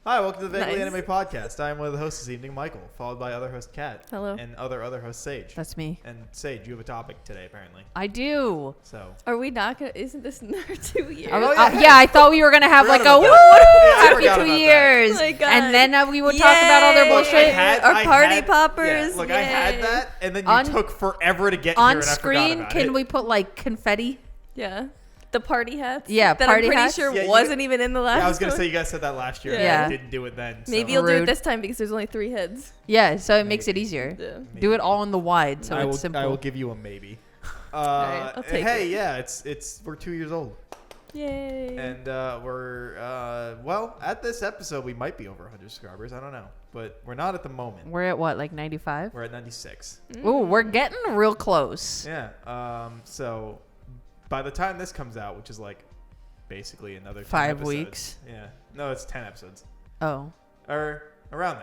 Hi, welcome to the Vaguely Anime Podcast. I am one of the hosts this evening, Michael, followed by other host Kat. Hello. And other host Sage. That's me. And Sage, you have a topic today, apparently. I do. So. Are we not gonna? Isn't this another 2 years? Yeah, I thought we were gonna have like a Forgot woo, about that. happy Forgot 2 about that. years, Oh my God. and then we would talk about other Yay. bullshit. Our party poppers. Yeah, look, I Yay. had that, and then you took forever to get here, On and I forgot screen, about can it. we put like confetti? Yeah. The party hats. Yeah, that party I'm pretty hats. sure Yeah, you- wasn't even in the last. Yeah, I was gonna one. say you guys said that last year. Yeah. And I didn't do it then. So. Maybe you'll do it Rude. this time because there's only 3 heads. Yeah, so it makes it easier. Yeah. Do it all in the wide, so I will, it's simple. I will give you a maybe. right, I'll take hey, it. yeah, we're 2 years old, Yay. and we're at this episode we might be over 100 subscribers. I don't know, but we're not at the moment. We're at what, like 95? We're at 96. Ooh, we're getting real close. Yeah. So by the time this comes out, which is like basically another 10 5 episodes, weeks. Yeah. No, it's 10 episodes. Oh, Or around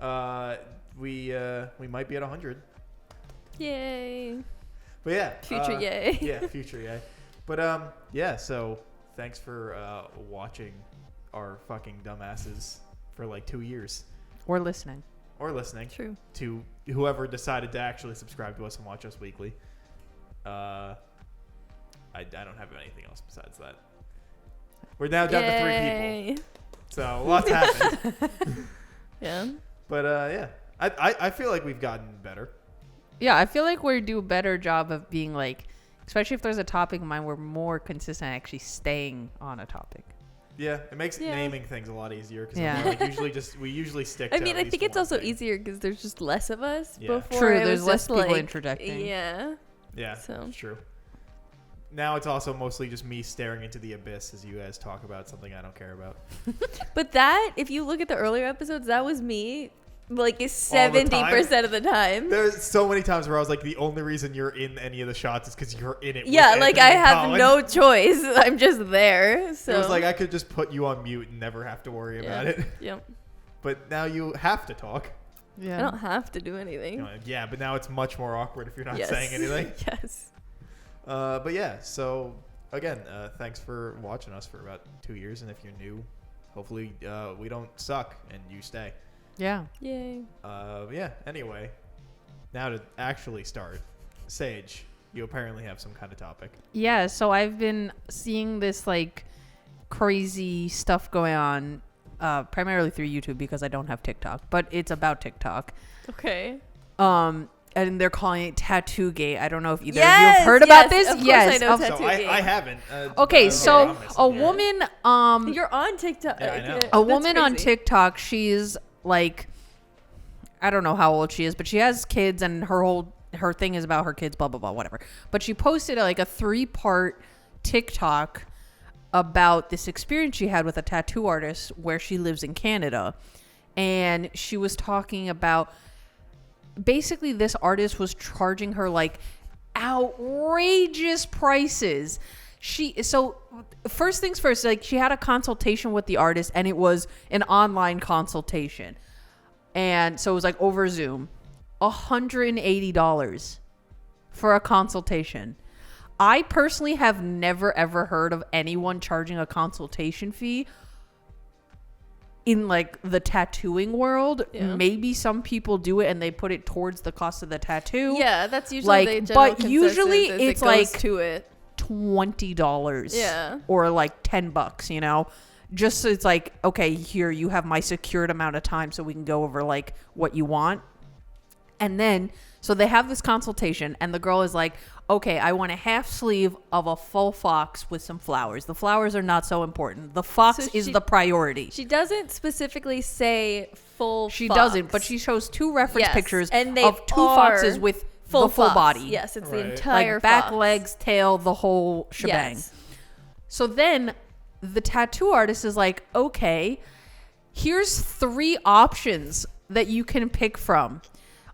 there. We might be at 100. Yay. But yeah. Future yay. Yeah, future yay. But yeah, so thanks for watching our fucking dumbasses for like 2 years. we're listening. Or listening True. to whoever decided to actually subscribe to us and watch us weekly. I don't have anything else besides that. We're now down to 3 people. So lots happened. Yeah. But yeah, I feel like we've gotten better. Yeah, I feel like we do a better job of being like, especially if there's a topic in mind, we're more consistent at actually staying on a topic. Yeah, it makes Yeah. naming things a lot easier because Yeah. like we usually stick. I to mean, at I least think it's one also thing. easier because there's just less of us. Yeah. Before True, it there's was less just people like, interjecting. Yeah. Yeah, So. it's true. Now it's also mostly just me staring into the abyss as you guys talk about something I don't care about. But that, if you look at the earlier episodes, that was me, like, is All the 70% of the time. There's so many times where I was like, the only reason you're in any of the shots is because you're in it. Yeah, with like Anthony I and have Colin. no choice. I'm just there. So It was like I could just put you on mute and never have to worry yeah. about it. Yep. But now you have to talk. Yeah. I don't have to do anything. You know, yeah, but now it's much more awkward if you're not Yes. saying anything. Yes. But yeah, so again, thanks for watching us for about 2 years, and if you're new, hopefully we don't suck and you stay. Yeah. Yay. Yeah. Anyway, now to actually start, Sage, you apparently have some kind of topic. Yeah, so I've been seeing this like crazy stuff going on primarily through YouTube because I don't have TikTok, but it's about TikTok. Okay. And they're calling it Tattoo Gate. I don't know if either of you Yes, have heard about yes, this. of course Yes. I know of- Tattoo So Gate. I haven't. I Okay, don't so know what a I'm missing. woman You're on TikTok. Yeah, I know. a woman on TikTok, she's like, I don't know how old she is, but she has kids and her thing is about her kids, blah, blah, blah, whatever. But she posted like a 3-part TikTok about this experience she had with a tattoo artist where she lives in Canada. And she was talking about basically this artist was charging her like outrageous prices. So first things first, like she had a consultation with the artist and it was an online consultation. And so it was like over Zoom, $180 for a consultation. I personally have never ever heard of anyone charging a consultation fee in like the tattooing world. Yeah. Maybe some people do it and they put it towards the cost of the tattoo. Yeah, that's usually Like, the general but usually consensus is it's it goes like to it. $20. Yeah. Or like $10, you know? Just so it's like, okay, here you have my secured amount of time so we can go over like what you want. And then so they have this consultation and the girl is like, okay, I want a half sleeve of a full fox with some flowers. The flowers are not so important. The fox So is she- the priority. She doesn't specifically say full She fox. doesn't, but she shows 2 reference Yes, pictures and they of 2 are foxes with the full fox. body. Yes, it's Right. the entire Like back, fox. legs, tail, the whole shebang. Yes. So then the tattoo artist is like, okay, here's 3 options that you can pick from.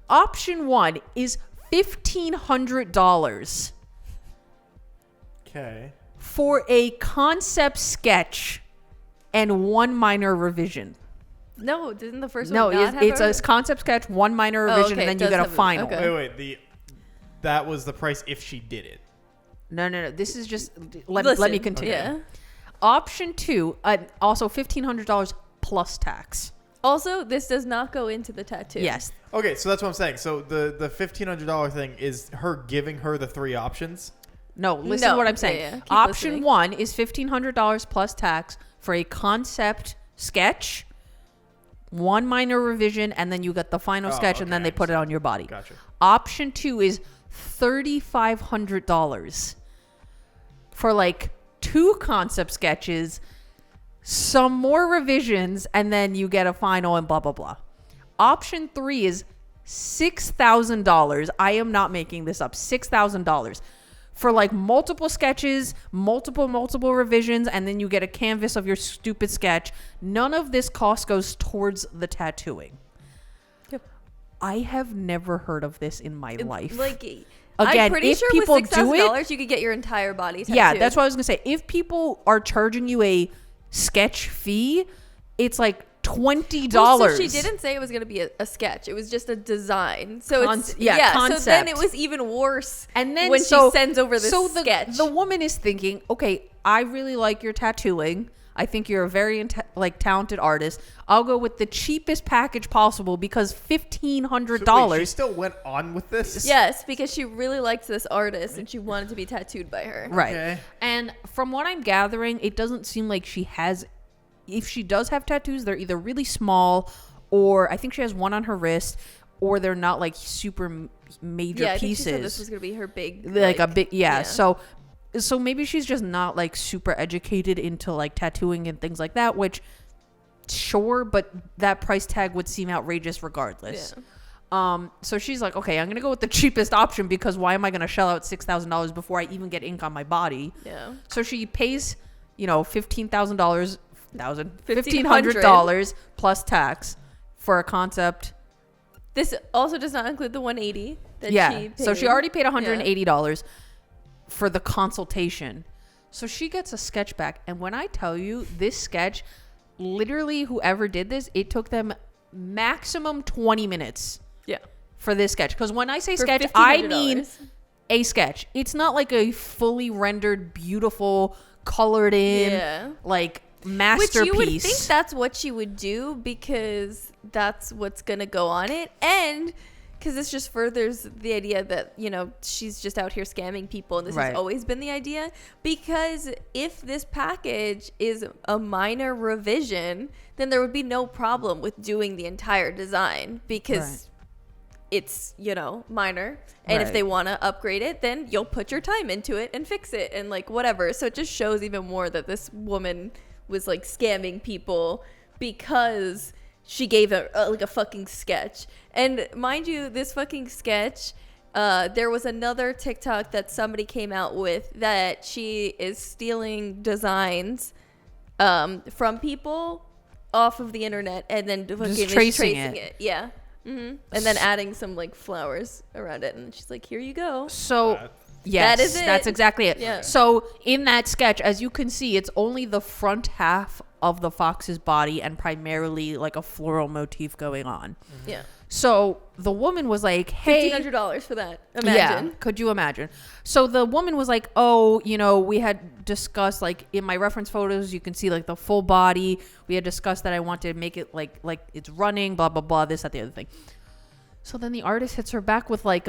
Option 1 is $1,500 Okay. for a concept sketch and 1 minor revision. No, didn't the first No, one not have it's a... a concept sketch, 1 minor revision, okay, and then it you does get a have a- final. okay. Wait. That was the price if she did it. No. This is just let me Listen, continue. Yeah. Option 2, also $1,500 plus tax. Also, this does not go into the tattoo. Yes. Okay, so that's what I'm saying. So the $1,500 thing is her giving her the 3 options. No, listen No. to what I'm saying. Yeah. Keep Option listening. 1 is $1,500 plus tax for a concept sketch, 1 minor revision, and then you get the final Oh, sketch, and then okay. they put it on your body. Gotcha. Option 2 is $3,500 for like 2 concept sketches, some more revisions, and then you get a final and blah, blah, blah. Option 3 is $6,000. I am not making this up. $6,000 for like multiple sketches, multiple revisions, and then you get a canvas of your stupid sketch. None of this cost goes towards the tattooing. Yep. I have never heard of this in my life. Like, Again, I'm pretty if sure people with do it- $6,000 you could get your entire body tattooed. Yeah, that's what I was gonna say. If people are charging you a sketch fee, it's like $20. Well, so she didn't say it was going to be a sketch. It was just a design. So it's concept. So then it was even worse. And then when so, she sends over this sketch. the woman is thinking, okay, I really like your tattooing. I think you're a very talented artist. I'll go with the cheapest package possible because $1,500. So wait, she still went on with this? Yes, because she really liked this artist and she wanted to be tattooed by her. Right. Okay. And from what I'm gathering, it doesn't seem like she has. If she does have tattoos, they're either really small, or I think she has one on her wrist, or they're not like super major Yeah, I think pieces. she said this was going to be her big. Like a big, yeah. So maybe she's just not like super educated into like tattooing and things like that, which sure, but that price tag would seem outrageous regardless. Yeah. So she's like, okay, I'm gonna go with the cheapest option because why am I gonna shell out $6,000 before I even get ink on my body? Yeah. So she pays, $1,500 plus tax for a concept. This also does not include the $180 that she paid. So she already paid $180 for the consultation. So she gets a sketch back. And when I tell you this sketch, literally whoever did this, it took them maximum 20 minutes Yeah. for this sketch. Because when I say For sketch, I $1,500. mean a sketch. It's not like a fully rendered, beautiful, colored in, like masterpiece. Which you would think that's what she would do because that's what's going to go on it. And because this just furthers the idea that, she's just out here scamming people. And this has always been the idea. Because if this package is a minor revision, then there would be no problem with doing the entire design because it's, minor. And if they want to upgrade it, then you'll put your time into it and fix it and like whatever. So it just shows even more that this woman was like scamming people because she gave a fucking sketch. And mind you, this fucking sketch, there was another TikTok that somebody came out with that she is stealing designs from people off of the internet and then fucking tracing it. Yeah. Mm-hmm. And then adding some like flowers around it. And she's like, here you go. So yes, That is it. that's exactly it. Yeah. So in that sketch, as you can see, it's only the front half of the fox's body and primarily like a floral motif going on. Yeah. So the woman was like, hey, $1,500 for that. Imagine. Yeah, could you imagine? So the woman was like, oh, we had discussed like in my reference photos, you can see like the full body. We had discussed that I wanted to make it like it's running, blah, blah, blah, this, that, the other thing. So then the artist hits her back with like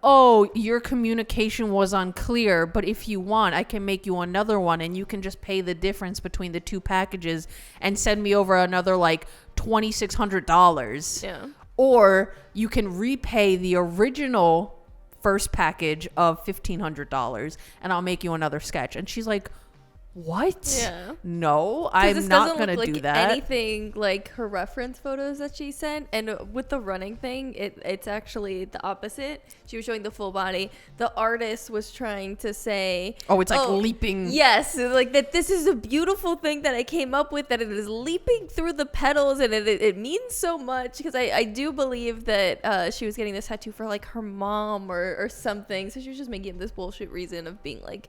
oh, your communication was unclear, but if you want, I can make you another one and you can just pay the difference between the 2 packages and send me over another like $2,600. Yeah. Or you can repay the original first package of $1,500 and I'll make you another sketch. And she's like, what? Yeah. No, 'Cause I'm this not doesn't going to look do like that. anything like her reference photos that she sent. And with the running thing, it's actually the opposite. She was showing the full body. The artist was trying to say, Oh, it's like leaping. Yes, like that this is a beautiful thing that I came up with, that it is leaping through the petals, and it means so much. Because I do believe that she was getting this tattoo for like her mom or something. So she was just making up this bullshit reason of being like,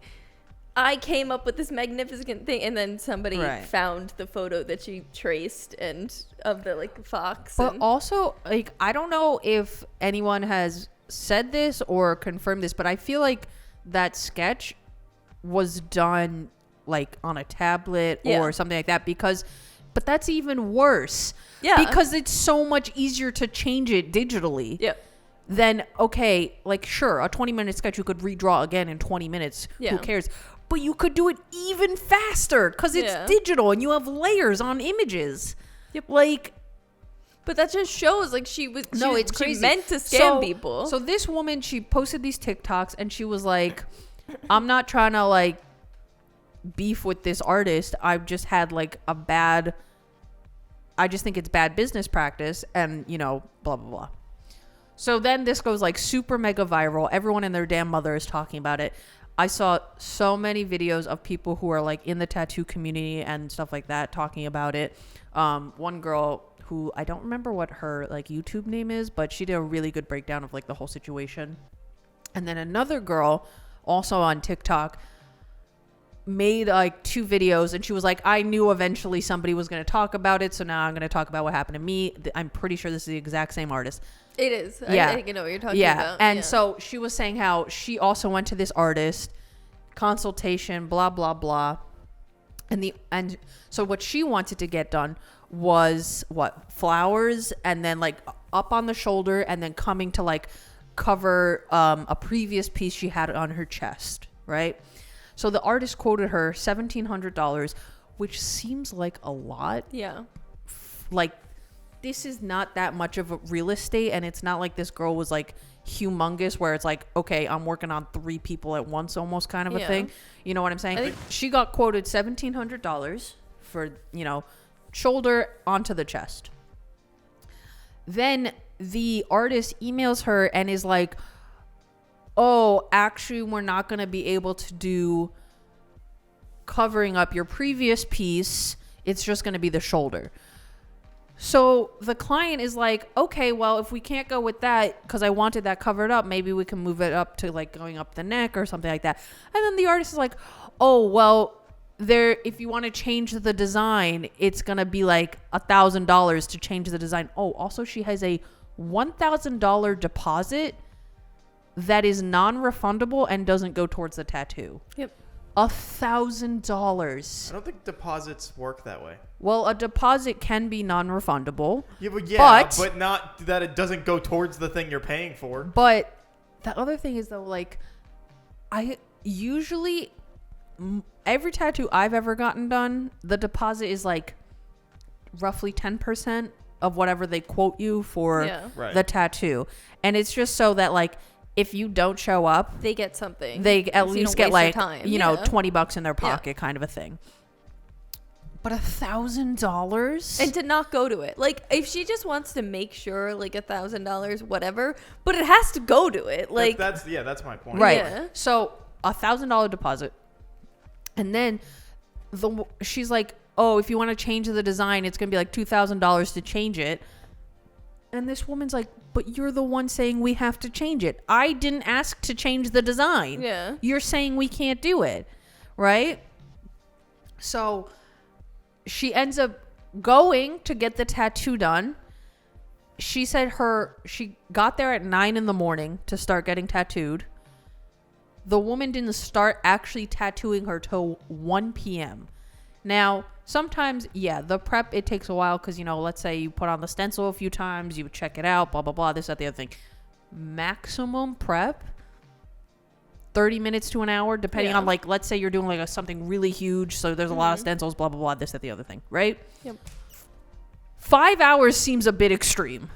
I came up with this magnificent thing, and then somebody found the photo that she traced and of the like fox. But also, like, I don't know if anyone has said this or confirmed this, but I feel like that sketch was done like on a tablet or something like that, because But that's even worse. Yeah. Because it's so much easier to change it digitally. Yeah. Then, okay, like, sure, a 20-minute sketch you could redraw again in 20 minutes. Yeah. Who cares? But you could do it even faster because it's digital and you have layers on images. Yep. Like, but that just shows like she it's crazy. She meant to scam people. So this woman, she posted these TikToks and she was like, I'm not trying to like beef with this artist. I've just had like I just think it's bad business practice and, you know, blah, blah, blah. So then this goes like super mega viral. Everyone and their damn mother is talking about it. I saw so many videos of people who are like in the tattoo community and stuff like that talking about it. One girl who I don't remember what her like YouTube name is, but she did a really good breakdown of like the whole situation. And then another girl also on TikTok made like 2 videos and she was like, I knew eventually somebody was going to talk about it. So now I'm going to talk about what happened to me. I'm pretty sure this is the exact same artist. It is. Yeah. I think I know what you're talking about. And so she was saying how she also went to this artist consultation, blah, blah, blah. And so what she wanted to get done was flowers and then like up on the shoulder and then coming to like cover a previous piece she had on her chest. Right. So the artist quoted her $1,700, which seems like a lot. Yeah. Like, this is not that much of a real estate, and it's not like this girl was like humongous where it's like, okay, I'm working on 3 people at once almost kind of a thing. You know what I'm saying? She got quoted $1,700 for, you know, shoulder onto the chest. Then the artist emails her and is like, oh, actually, we're not going to be able to do covering up your previous piece. It's just going to be the shoulder. So the client is like, okay, well, if we can't go with that, because I wanted that covered up, maybe we can move it up to like going up the neck or something like that. And then the artist is like, oh, well, if you want to change the design, it's going to be like $1,000 to change the design. Oh, also she has a $1,000 deposit that is non-refundable and doesn't go towards the tattoo. Yep. $1,000. I don't think deposits work that way. Well, a deposit can be non-refundable. Yeah, but not that it doesn't go towards the thing you're paying for. But the other thing is though, like, I usually every tattoo I've ever gotten done, the deposit is like roughly 10% of whatever they quote you for the tattoo, and it's just so that like, if you don't show up, they get something. They at least get like, you know, Yeah. $20 in their pocket kind of a thing. But $1,000? And to not go to it. Like, if she just wants to make sure, like, $1,000, whatever, but it has to go to it. Like, that's my point. Right. Yeah. So $1,000 deposit. And then she's like, oh, if you want to change the design, it's going to be like $2,000 to change it. And this woman's like, but you're the one saying we have to change it. I didn't ask to change the design. Yeah. You're saying we can't do it. Right? So she ends up going to get the tattoo done. She said she got there at 9 a.m. to start getting tattooed. The woman didn't start actually tattooing her till 1 p.m. Now, sometimes, the prep, it takes a while because, you know, let's say you put on the stencil a few times, you check it out, blah, blah, blah, this, that, the other thing. Maximum prep, 30 minutes to an hour, depending on, like, let's say you're doing, like, something really huge, so there's a lot of stencils, blah, blah, blah, this, that, the other thing, right? Yep. 5 hours seems a bit extreme,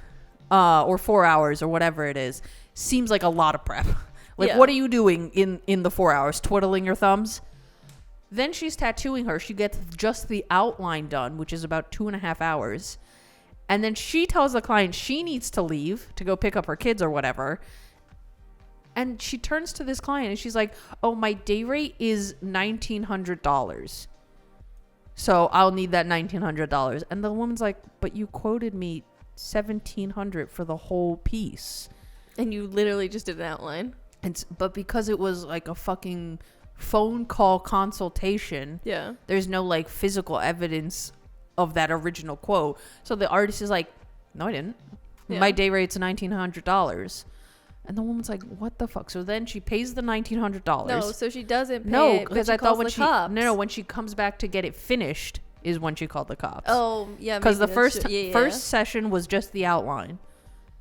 or 4 hours, or whatever it is. Seems like a lot of prep. Like, what are you doing in the 4 hours? Twiddling your thumbs? Then she's tattooing her. She gets just the outline done, which is about 2.5 hours. And then she tells the client she needs to leave to go pick up her kids or whatever. And she turns to this client and she's like, oh, my day rate is $1,900. So I'll need that $1,900. And the woman's like, but you quoted me $1,700 for the whole piece. And you literally just did an outline. But because it was like a fucking phone call consultation, there's no like physical evidence of that original quote. So the artist is like, no, I didn't. My day rate's $1,900. And the woman's like, what the fuck? So then she pays the $1,900. No, so she doesn't pay it, because I thought when she comes back to get it finished, is when she called the cops. Oh, yeah. Because the maybe first that's true. Yeah. first session was just the outline.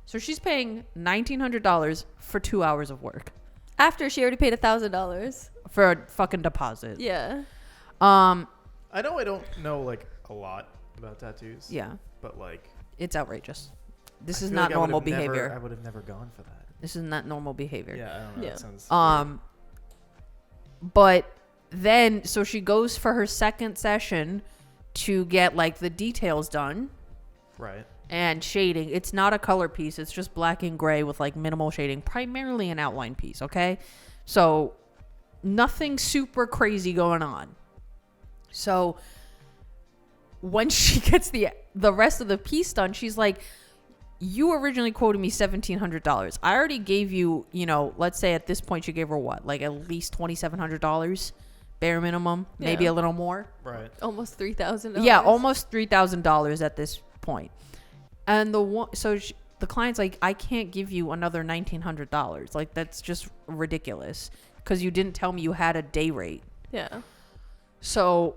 So she's paying $1,900 for 2 hours of work After she already paid $1,000. for a fucking deposit. Yeah. I know I don't know like a lot about tattoos. Yeah, But like, it's outrageous. This I is feel not like I would've normal behavior. I would have never gone for that. This is not normal behavior. Yeah, I don't know. Yeah. That sounds But then, so she goes for her second session to get like the details done right. and shading. It's not a color piece. It's just black and gray with like minimal shading, primarily an outline piece. Okay. So nothing super crazy going on. So when she gets the rest of the piece done, she's like, you originally quoted me $1,700. I already gave you, let's say at this point you gave her what? Like at least $2,700 bare minimum, maybe Yeah. a little more. Right. Almost $3,000. Yeah, almost $3,000 at this point. And the client's like, I can't give you another $1,900. Like that's just ridiculous because you didn't tell me you had a day rate. Yeah. So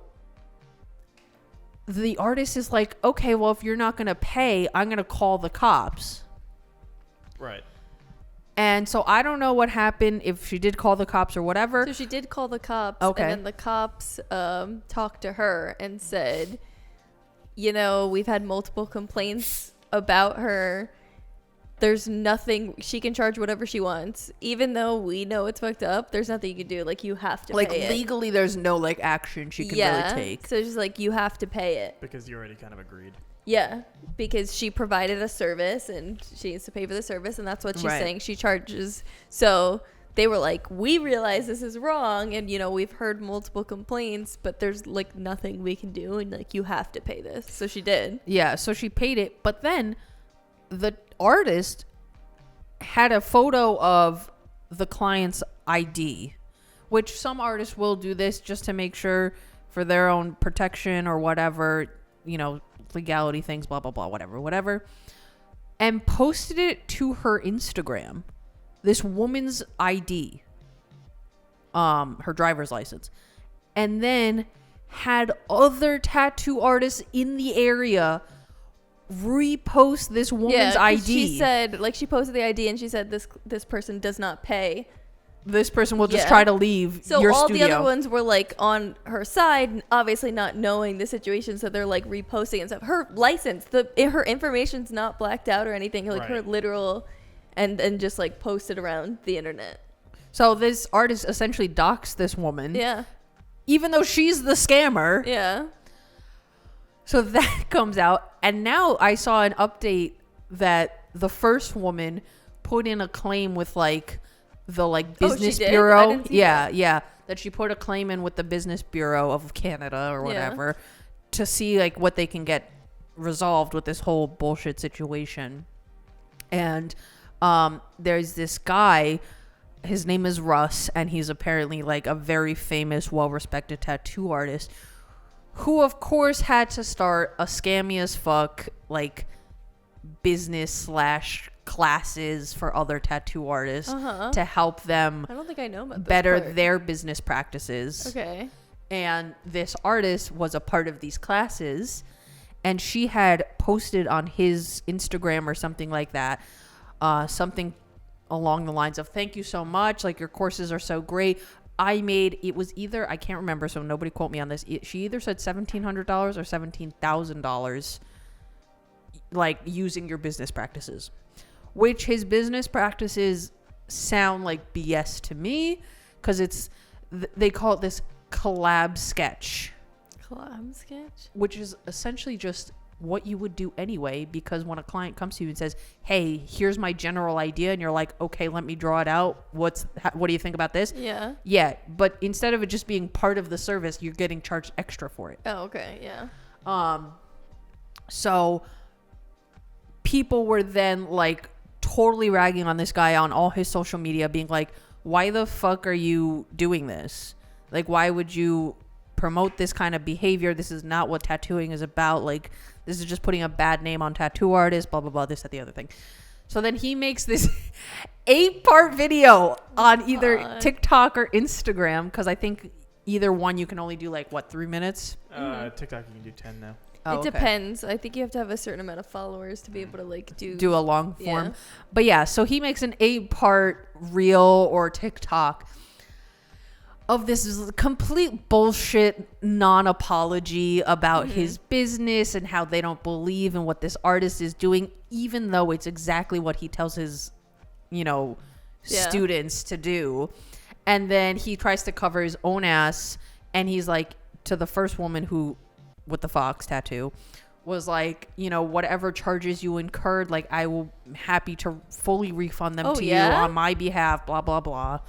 the artist is like, okay, well, if you're not going to pay, I'm going to call the cops. Right. And so I don't know what happened, if she did call the cops or whatever. So she did call the cops. Okay. And then the cops talked to her and said, we've had multiple complaints about her. There's nothing, she can charge whatever she wants. Even though we know it's fucked up, there's nothing you can do. Like, you have to Like pay it. legally, there's no like action she can really take. So she's like, you have to pay it. Because you already kind of agreed. Yeah, because she provided a service and she needs to pay for the service, and that's what she's Right. saying she charges. So they were like, we realize this is wrong, and we've heard multiple complaints, but there's like nothing we can do, and like you have to pay this. So she did. Yeah, so she paid it, but then the artist had a photo of the client's ID, which some artists will do this just to make sure for their own protection or whatever, legality things, blah, blah, blah, whatever, and posted it to her Instagram, this woman's ID, her driver's license, and then had other tattoo artists in the area repost this woman's 'cause ID. She said, like, she posted the ID and she said this person does not pay. This person will just Yeah. try to leave So your all studio. the other ones were like on her side, obviously not knowing the situation, so they're like reposting and stuff. Her license, her information's not blacked out or anything. Like her Right. literal, and just like posted around the internet. So this artist essentially doxed this woman, Yeah, even though she's the scammer. yeah. So that comes out, and now I saw an update that the first woman put in a claim with like the like business did? I bureau. didn't see Yeah, that she put a claim in with the business bureau of Canada or whatever to see like what they can get resolved with this whole bullshit situation. And there's this guy, his name is Russ, and he's apparently like a very famous, well-respected tattoo artist who of course had to start a scammy as fuck like business / classes for other tattoo artists to help them I don't think I know about this better part. their business practices. Okay. And this artist was a part of these classes, and she had posted on his Instagram or something like that, something along the lines of, thank you so much, like your courses are so great. It was either, I can't remember, so nobody quote me on this. She either said $1,700 or $17,000, like using your business practices, which his business practices sound like BS to me, because they call it this collab sketch, Collab sketch. which is essentially just what you would do anyway, because when a client comes to you and says, hey, here's my general idea, and you're like, okay, let me draw it out, what do you think about this? Yeah. But instead of it just being part of the service, you're getting charged extra for it. Oh, okay. Yeah. So people were then like totally ragging on this guy on all his social media, being like, why the fuck are you doing this? Like, why would you promote this kind of behavior? This is not what tattooing is about. Like, this is just putting a bad name on tattoo artists, blah, blah, blah, this, that, the other thing. So then he makes this 8-part video on either TikTok or Instagram, because I think either one you can only do like what 3 minutes. TikTok you can do 10 now. Oh, It okay. depends. I think you have to have a certain amount of followers to be able to like do a long form. Yeah. But yeah, so he makes an 8-part reel or TikTok of this complete bullshit non-apology about his business and how they don't believe in what this artist is doing, even though it's exactly what he tells his, students to do. And then he tries to cover his own ass, and he's like, to the first woman who with the fox tattoo was like, whatever charges you incurred, like I will happy to fully refund them to you on my behalf, blah blah blah.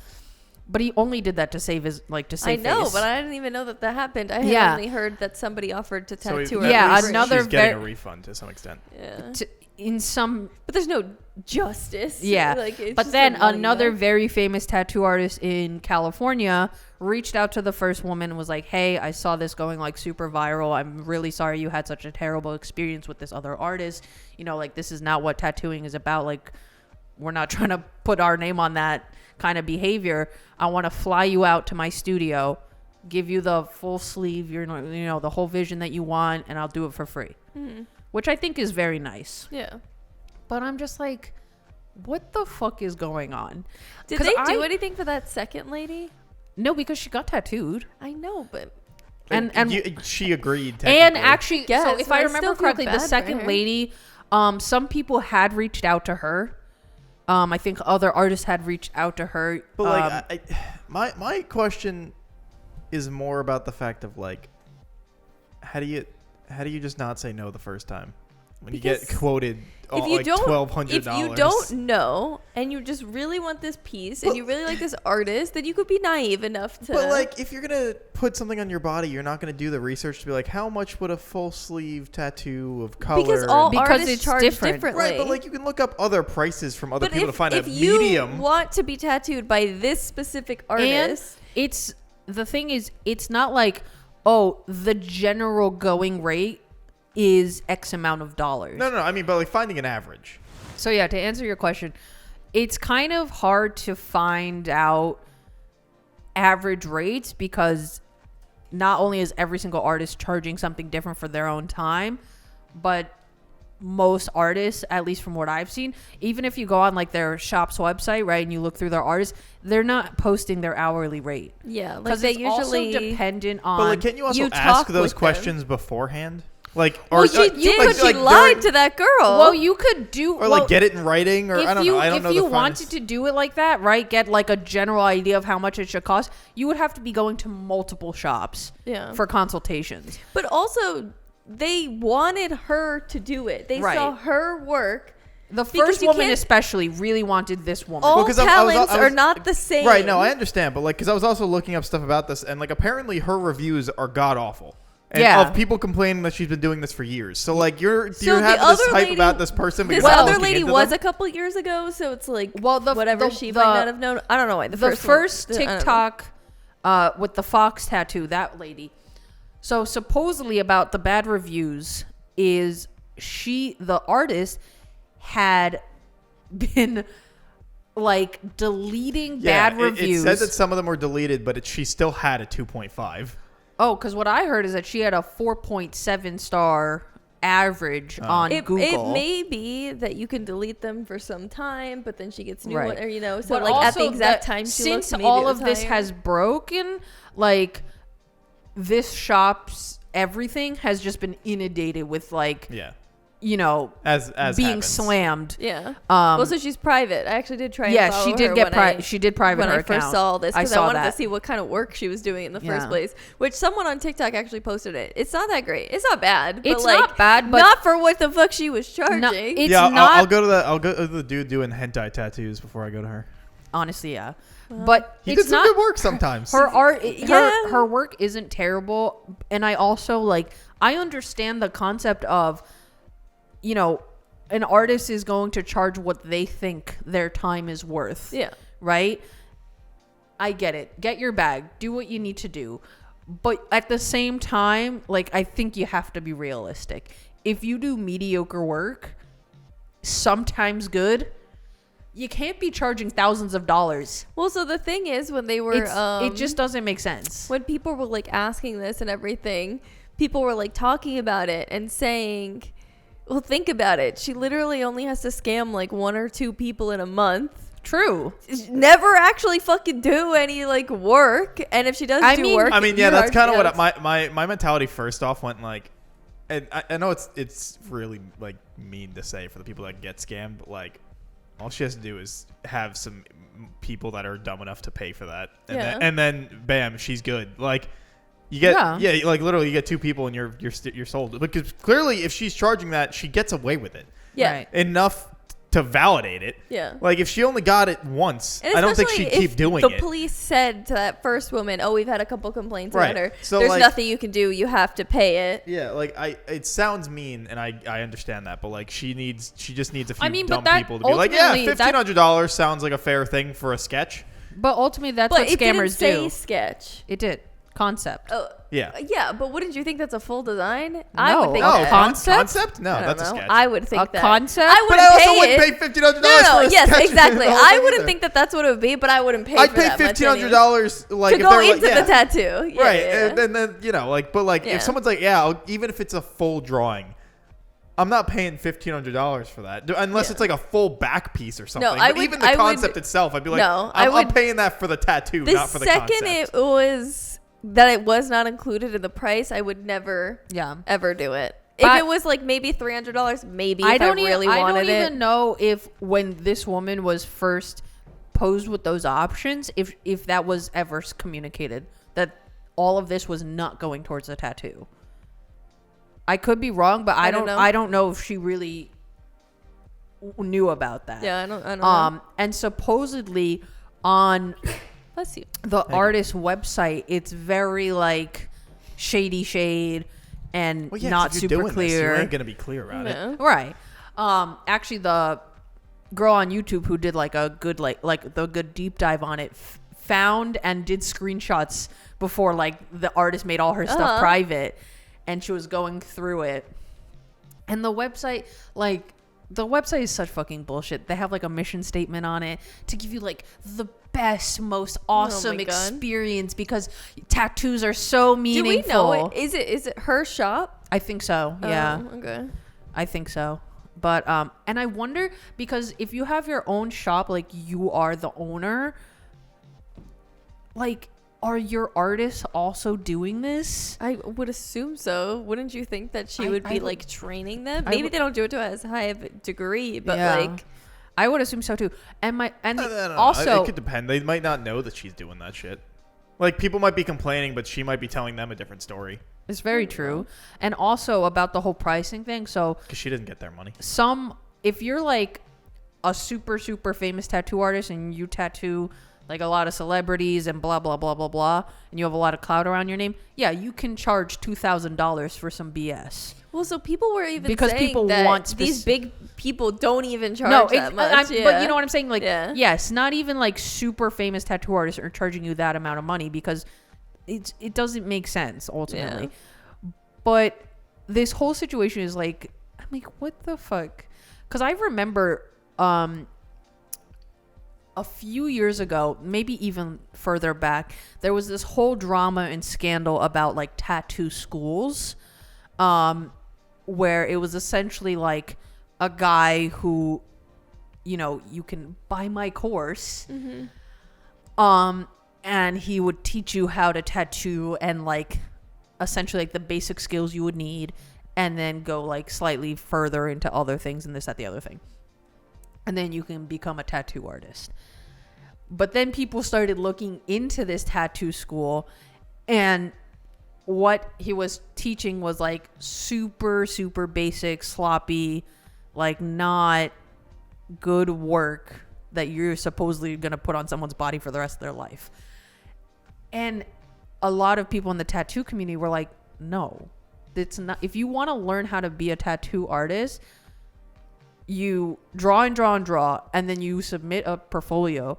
But he only did that to save his I know, face. but I didn't even know that happened. I had only heard that somebody offered to tattoo her. Yeah, at least another she's getting a refund to some extent. Yeah. in some But there's no justice. Yeah. Like, it's but just then the money another back. very famous tattoo artist in California reached out to the first woman and was like, hey, I saw this going like super viral. I'm really sorry you had such a terrible experience with this other artist. Like this is not what tattooing is about. Like we're not trying to put our name on that kind of behavior. I want to fly you out to my studio, give you the full sleeve, the whole vision that you want, and I'll do it for free. Which I think is very nice. Yeah. But I'm just like, what the fuck is going on? Did they do anything for that second lady? No, because she got tattooed. I know, but And She agreed. and actually, Yes, so if but I I remember still feel correctly, the bad for second her. lady, some people had reached out to her. I think other artists had reached out to her. But like, my question is more about the fact of like, how do you just not say no the first time when you get quoted if you like don't, $1,200? if you don't know and you just really want this piece and you really like this artist, then you could be naive enough to. But like, if you're gonna put something on your body, you're not gonna do the research to be like, how much would a full sleeve tattoo of color? because all Because artists it's charge different. differently. right, but like you can look up other prices from other But people to find if a you medium. want to be tattooed by this specific And artist, it's the thing is, it's not like, oh, the general going rate is X amount of dollars. No, I mean, but like finding an average. So yeah, to answer your question, it's kind of hard to find out average rates because not only is every single artist charging something different for their own time, but most artists, at least from what I've seen, even if you go on like their shop's website, right, and you look through their artists, they're not posting their hourly rate. yeah, like Because they it's usually also dependent on. But like, can't you also you ask talk those with them. questions beforehand? Like, Well, she did. She lied to that girl. well, you could do. or like get it in writing, or if I don't know. I don't know. If you the wanted finest- to do it like that, right, get like a general idea of how much it should cost, you would have to be going to multiple shops Yeah. for consultations. But also, they wanted her to do it. They Right. saw her work. The Because first you woman can't- especially really wanted this woman. All 'cause I was- talents I are was- not the same. Right, no, I understand, but like, because I was also looking up stuff about this, and like, apparently her reviews are god awful. And Yeah. of people complaining that she's been doing this for years. So like, you're So having the this other hype lady- about this person, but This you're not other looking lady into was them. a couple years ago, so it's like Well, whatever she might not have known. I don't know why. The first one- I don't know. TikTok with the fox tattoo, that lady. So supposedly about the bad reviews is the artist had been like deleting bad reviews. It said that some of them were deleted, but she still had a 2.5. Oh, because what I heard is that she had a 4.7 star average on It Google. may be that you can delete them for some time, but then she gets new Right. one, or so But like at the also exact that time she since looked, maybe all it of was this higher. has broken, like this shop's everything has just been inundated with like Yeah, as being happens. slammed. Yeah. Well, so she's private. I actually did try. Yeah, and follow she did her get when she did private when her I first account. saw this because I saw wanted that. to see what kind of work she was doing in the Yeah. first place. Which someone on TikTok actually posted it. It's not that great. It's not bad. But It's like, not bad, but not for what the fuck she was charging. No, it's Yeah, not. I'll go to that. I'll go to the dude doing hentai tattoos before I go to her. Honestly, yeah, but He it's did some not good work sometimes. her art. Yeah. Her work isn't terrible, and I also I understand the concept of, an artist is going to charge what they think their time is worth. Yeah. Right? I get it. Get your bag. Do what you need to do. But at the same time, I think you have to be realistic. If you do mediocre work, sometimes good, you can't be charging thousands of dollars. Well, so the thing is, when they were, it just doesn't make sense. when people were like asking this and everything, people were like talking about it and saying, well, think about it. She literally only has to scam like 1 or 2 people in a month. True. Never actually fucking do any like work. And if she does work, I mean, yeah, that's kind of what my mentality first off went like, and I know it's really like mean to say for the people that get scammed, but like all she has to do is have some people that are dumb enough to pay for that, and then bam, she's good. Like you get like literally you get 2 people and you're sold, because clearly if she's charging that, she gets away with it. Yeah, right. Enough to validate it. Yeah. Like if she only got it once, I don't think she'd keep doing it. The police said to that first woman, "Oh, we've had a couple complaints about her. So there's like, nothing you can do. You have to pay it." Yeah, like it sounds mean, and I understand that, but like she just needs a few dumb but people to be like, yeah, $1,500 sounds like a fair thing for a sketch. But ultimately, that's but what it scammers didn't do. say sketch. It did. Concept. Oh. Yeah. Yeah, but wouldn't you think that's a full design? No. I would think Oh, that. Concept? No, I don't that's a know. sketch. I would think A that. concept? I But wouldn't I also pay wouldn't it. pay $1,500 No, for a yes, sketch. exactly. The whole I thing wouldn't either. think that that's what it would be, but I wouldn't pay I'd for pay that much $1,500 like to if go they're into like, the tattoo. Yeah, right, yeah. and then like, but like Yeah. if someone's like, yeah, even if it's a full drawing, I'm not paying $1,500 for that unless it's like a full back piece or something. I but would- even the I would- concept itself, I'd be like, No, I'm paying that for the tattoo, not for the concept. second it was that it was not included in the price, I would never ever do it. If But- it was like maybe $300, maybe I if I don't really even, wanted I don't it. even know if when this woman was first posed with those options, if that was ever communicated, that all of this was not going towards a tattoo. I could be wrong, but I don't know. I don't know if she really knew about that. Yeah, I don't know. And supposedly on Bless you. the artist website, it's very like shady shade and Well, yeah, 'cause not if you're super doing clear. This, you ain't gonna be clear about it. Yeah. Right. Actually, the girl on YouTube who did like a good like the good deep dive on it found and did screenshots before like the artist made all her stuff private, and she was going through it. And the website is such fucking bullshit. They have like a mission statement on it to give you like the best, most awesome my God. experience because tattoos are so meaningful. Do we know it? Is it her shop? I think so. Yeah. Oh, okay. I think so. But and I wonder, because if you have your own shop, like you are the owner, like are your artists also doing this? I would assume so. Wouldn't you think that she would be like training them? I Maybe would- they don't do it to as high of a degree, but Yeah. like I would assume so too. And I don't know. also it could depend. They might not know that she's doing that shit. Like people might be complaining, but she might be telling them a different story it's very true. And also about the whole pricing thing. So because she doesn't get their money. if you're like a super super famous tattoo artist and you tattoo like a lot of celebrities and blah blah blah blah blah, and you have a lot of clout around your name, yeah, you can charge $2,000 for some BS. well, so people were even Because saying people that want these big people don't even charge that much. but you know what I'm saying? Like, Yeah. yes, not even like super famous tattoo artists are charging you that amount of money because it doesn't make sense ultimately. Yeah. But this whole situation is like, I'm like, what the fuck? Because I remember a few years ago, maybe even further back, there was this whole drama and scandal about like tattoo schools, where it was essentially like a guy who, you know, you can buy my course, and he would teach you how to tattoo and like essentially like the basic skills you would need, and then go like slightly further into other things and this, that, the other thing. And then you can become a tattoo artist. But then people started looking into this tattoo school, and what he was teaching was like super, super basic, sloppy, like not good work that you're supposedly going to put on someone's body for the rest of their life. And a lot of people in the tattoo community were like, no, it's not. If you want to learn how to be a tattoo artist, you draw and draw and draw, and then you submit a portfolio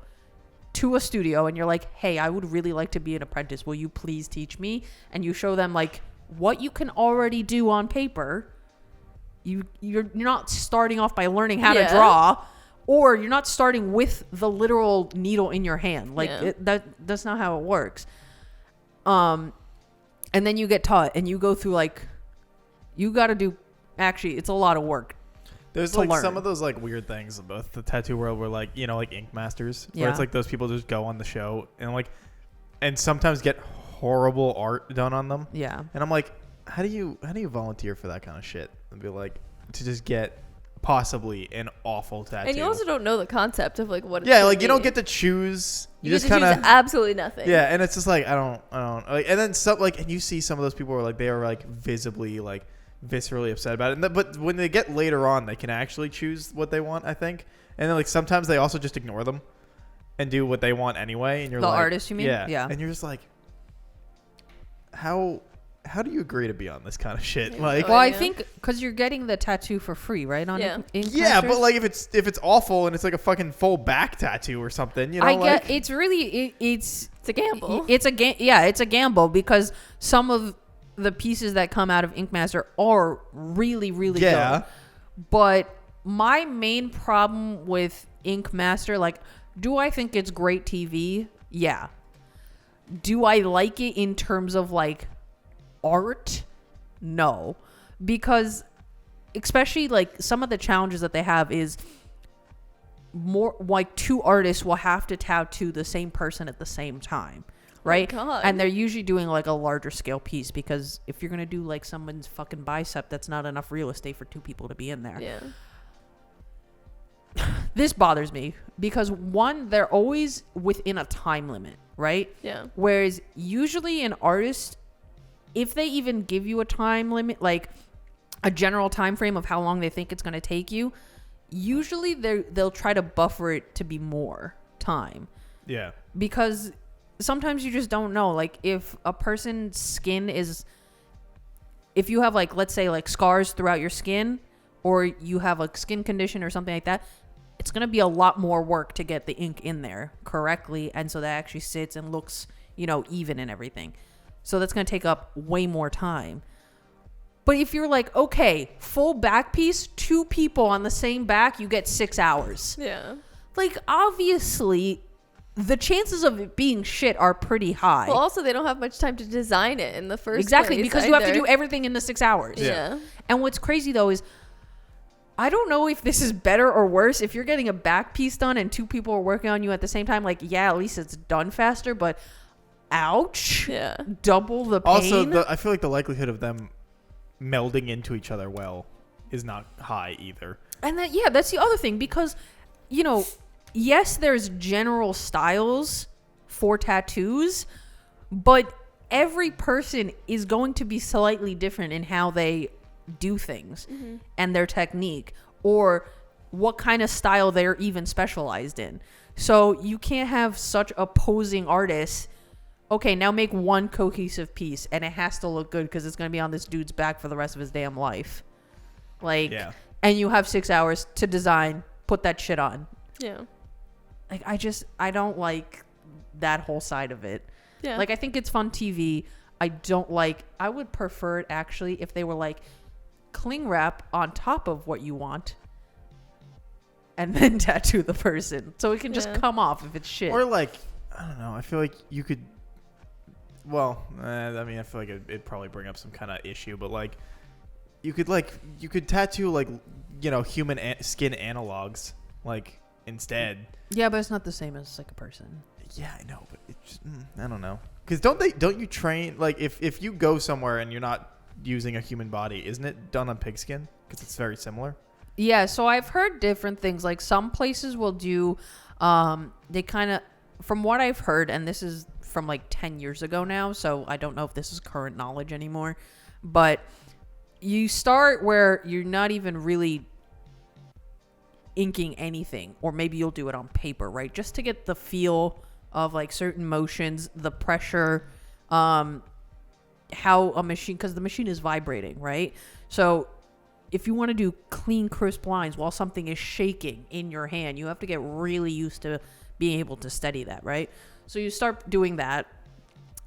to a studio, and you're like, hey, I would really like to be an apprentice. Will you please teach me? And you show them like what you can already do on paper. You're not starting off by learning how to draw or you're not starting with the literal needle in your hand. Like that's not how it works. And then you get taught and you go through like, you got to do, actually it's a lot of work. There's like some of those like weird things about the tattoo world where like, you know, like Ink Masters, where it's like those people just go on the show and like, and sometimes get horrible art done on them. Yeah. And I'm like, how do you volunteer for that kind of shit and be like to just get possibly an awful tattoo? And you also don't know the concept of like what it's like you don't get to choose. You just kind of absolutely nothing. Yeah, and it's just like I don't like, and then some like, and you see some of those people where like they are like visibly like viscerally upset about it, but when they get later on they can actually choose what they want, I think. And then like sometimes they also just ignore them and do what they want anyway, and you're the like, artist, you mean? Yeah. And you're just like, how do you agree to be on this kind of shit? Like, well, I think because you're getting the tattoo for free, right? On Ink Masters? But like if it's awful and it's like a fucking full back tattoo or something, you know, I like, get it's really it's a gamble. It's a gamble because some of the pieces that come out of Ink Master are really, really good. But my main problem with Ink Master, like, do I think it's great TV? Yeah. Do I like it in terms of like art? No. Because especially like some of the challenges that they have is more like two artists will have to tattoo the same person at the same time. Right? God. And they're usually doing like a larger scale piece because if you're going to do like someone's fucking bicep, that's not enough real estate for two people to be in there. Yeah. This bothers me because one, they're always within a time limit, right? Yeah. Whereas usually an artist, if they even give you a time limit, like a general time frame of how long they think it's going to take you, usually they'll try to buffer it to be more time. Yeah. Because sometimes you just don't know. Like if a person's skin is, if you have like, let's say like scars throughout your skin, or you have a skin condition or something like that, it's going to be a lot more work to get the ink in there correctly. And so that actually sits and looks, you know, even and everything. So that's going to take up way more time. But if you're like, okay, full back piece, two people on the same back, you get 6 hours. Yeah. Like obviously the chances of it being shit are pretty high. Well, also they don't have much time to design it in the first exactly place because you have to do everything in the 6 hours. Yeah. And what's crazy though is I don't know if this is better or worse. If you're getting a back piece done and two people are working on you at the same time, like yeah, at least it's done faster. But ouch! Yeah. Double the pain. Also, I feel like the likelihood of them melding into each other well is not high either. And that that's the other thing because you know. Yes, there's general styles for tattoos, but every person is going to be slightly different in how they do things and their technique or what kind of style they're even specialized in. So you can't have such opposing artists. Okay, now make one cohesive piece and it has to look good because it's going to be on this dude's back for the rest of his damn life. Like, and you have 6 hours to design, put that shit on. Yeah. Like, I don't like that whole side of it. Yeah. Like, I think it's fun TV. I would prefer it actually if they were like cling wrap on top of what you want and then tattoo the person. So it can just come off if it's shit. Or like, I don't know. I feel like you could, I mean, I feel like it'd probably bring up some kind of issue, but like, you could tattoo like, you know, human skin analogs, like, instead. Yeah, but it's not the same as like a person. Yeah, I know, but it just, I don't know. Because don't you train, like, if you go somewhere and you're not using a human body, isn't it done on pigskin? Because it's very similar. Yeah, so I've heard different things. Like some places will do, they kind of, from what I've heard, and this is from like 10 years ago now, so I don't know if this is current knowledge anymore, but you start where you're not even really inking anything, or maybe you'll do it on paper, right? Just to get the feel of like certain motions, the pressure, how a machine, because the machine is vibrating, right? So if you want to do clean, crisp lines while something is shaking in your hand, you have to get really used to being able to steady that, right? So you start doing that,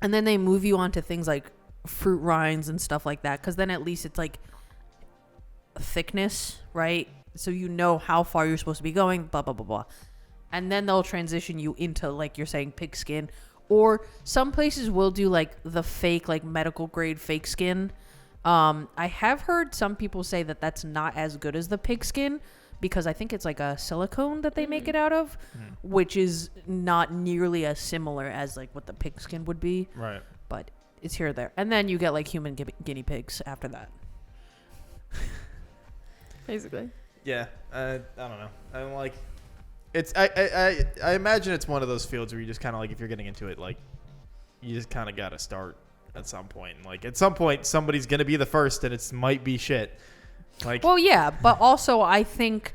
and then they move you on to things like fruit rinds and stuff like that, because then at least it's like thickness, right? so you know how far you're supposed to be going, blah, blah, blah, blah. And then they'll transition you into, like you're saying, pig skin. Or some places will do, like, the fake, like, medical grade fake skin. I have heard some people say that that's not as good as the pig skin because I think it's like a silicone that they make it out of, which is not nearly as similar as, like, what the pig skin would be. Right. But it's here or there. And then you get, like, human guinea pigs after that. Basically. Yeah. I don't know. I'm like... I imagine it's one of those fields where you just kind of like, if you're getting into it, like, you just kind of got to start at some point. Like, at some point, somebody's going to be the first, and it might be shit. Like, Well, yeah, but also I think...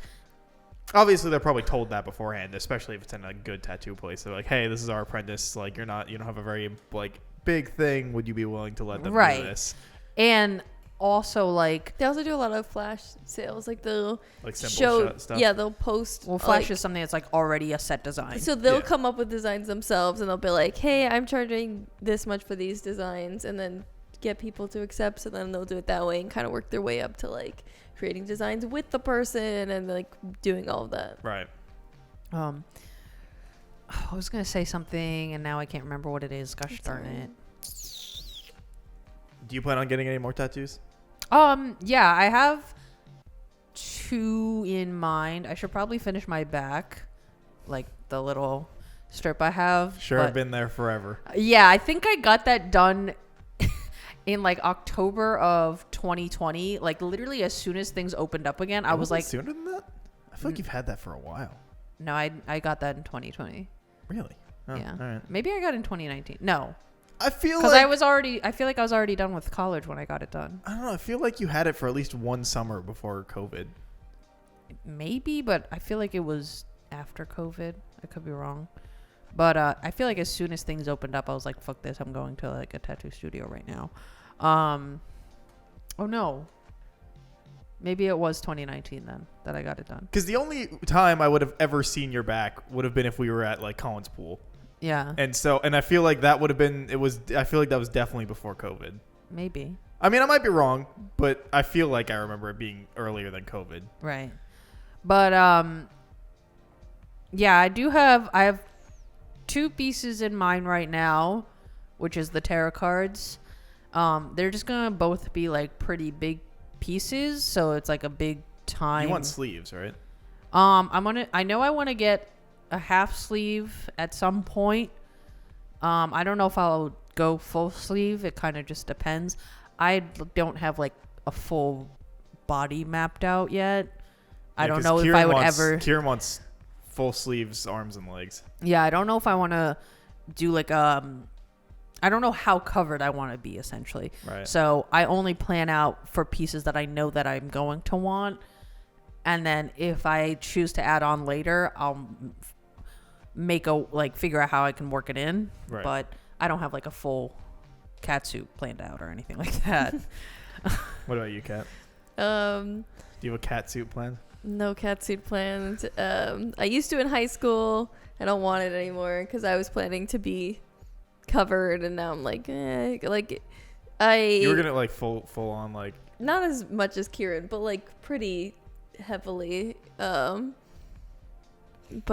obviously, they're probably told that beforehand, especially if it's in a good tattoo place. They're like, hey, this is our apprentice. Like, you don't have a very, like, big thing. Would you be willing to let them do this? And... also, like, they also do a lot of flash sales, like they'll Like simple show stuff? Yeah, they'll post, well, flash like, is something that's like already a set design. so they'll Yeah. come up with designs themselves and they'll be like, hey, I'm charging this much for these designs, and then get people to accept, so then they'll do it that way and kind of work their way up to like creating designs with the person and like doing all of that. Right. I was gonna say something and now I can't remember what it is. Gosh That's darn alright. it. Do you plan on getting any more tattoos? Yeah, I have 2 in mind. I should probably finish my back, like the little strip I have. Sure, but I've been there forever. yeah, I think I got that done in like October of 2020. Like literally as soon as things opened up again, I was like, sooner than that? I feel like you've had that for a while. no, I got that in 2020. Really? Oh, Yeah. All right. Maybe I got it in 2019. No, I feel because like I feel like I was already done with college when I got it done. I don't know. I feel like you had it for at least one summer before COVID. Maybe, but I feel like it was after COVID. I could be wrong. But I feel like as soon as things opened up, I was like, fuck this. I'm going to like a tattoo studio right now. Oh no. Maybe it was 2019 then that I got it done. Because the only time I would have ever seen your back would have been if we were at like Collins Pool. Yeah. And I feel like that would have been, I feel like that was definitely before COVID. Maybe. I mean, I might be wrong, but I feel like I remember it being earlier than COVID. Right. But yeah, I have 2 pieces in mind right now, which is the tarot cards. They're just gonna both be like pretty big pieces, so it's like a big time. You want sleeves, right? I know I want to get a half sleeve at some point. I don't know if I'll go full sleeve. It kind of just depends. I don't have like a full body mapped out yet. I don't know if I would ever. Kieran wants full sleeves, arms and legs. Yeah, I don't know if I want to do like I don't know how covered I want to be essentially. Right. So I only plan out for pieces that I know that I'm going to want, and then if I choose to add on later, I'll figure out how I can work it in. Right. But I don't have like a full cat suit planned out or anything like that. What about you, Kat? Do you have a cat suit plan? No catsuit plans. I used to in high school. I don't want it anymore because I was planning to be covered, and now I'm like, You were gonna like full on like. Not as much as Kieran, but like pretty heavily. But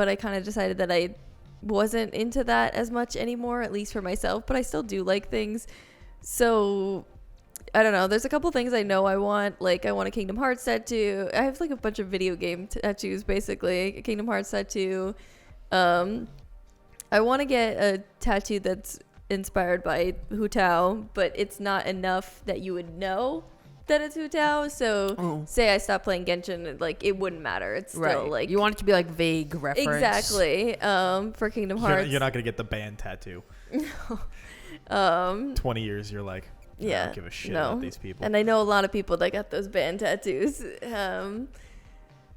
I kind of decided that I wasn't into that as much anymore, at least for myself. But I still do like things. So I don't know. There's a couple things I know I want. Like I want a Kingdom Hearts tattoo. I have like a bunch of video game tattoos, basically. A Kingdom Hearts tattoo. I want to get a tattoo that's inspired by Hu Tao, but it's not enough that you would know that it's Hu Tao. So say I stop playing Genshin, like it wouldn't matter. It's still like you want it to be like vague reference. Exactly. For Kingdom Hearts, You're not gonna get the band tattoo. 20 years, you're like, I don't give a shit about these people. And I know a lot of people that got those band tattoos.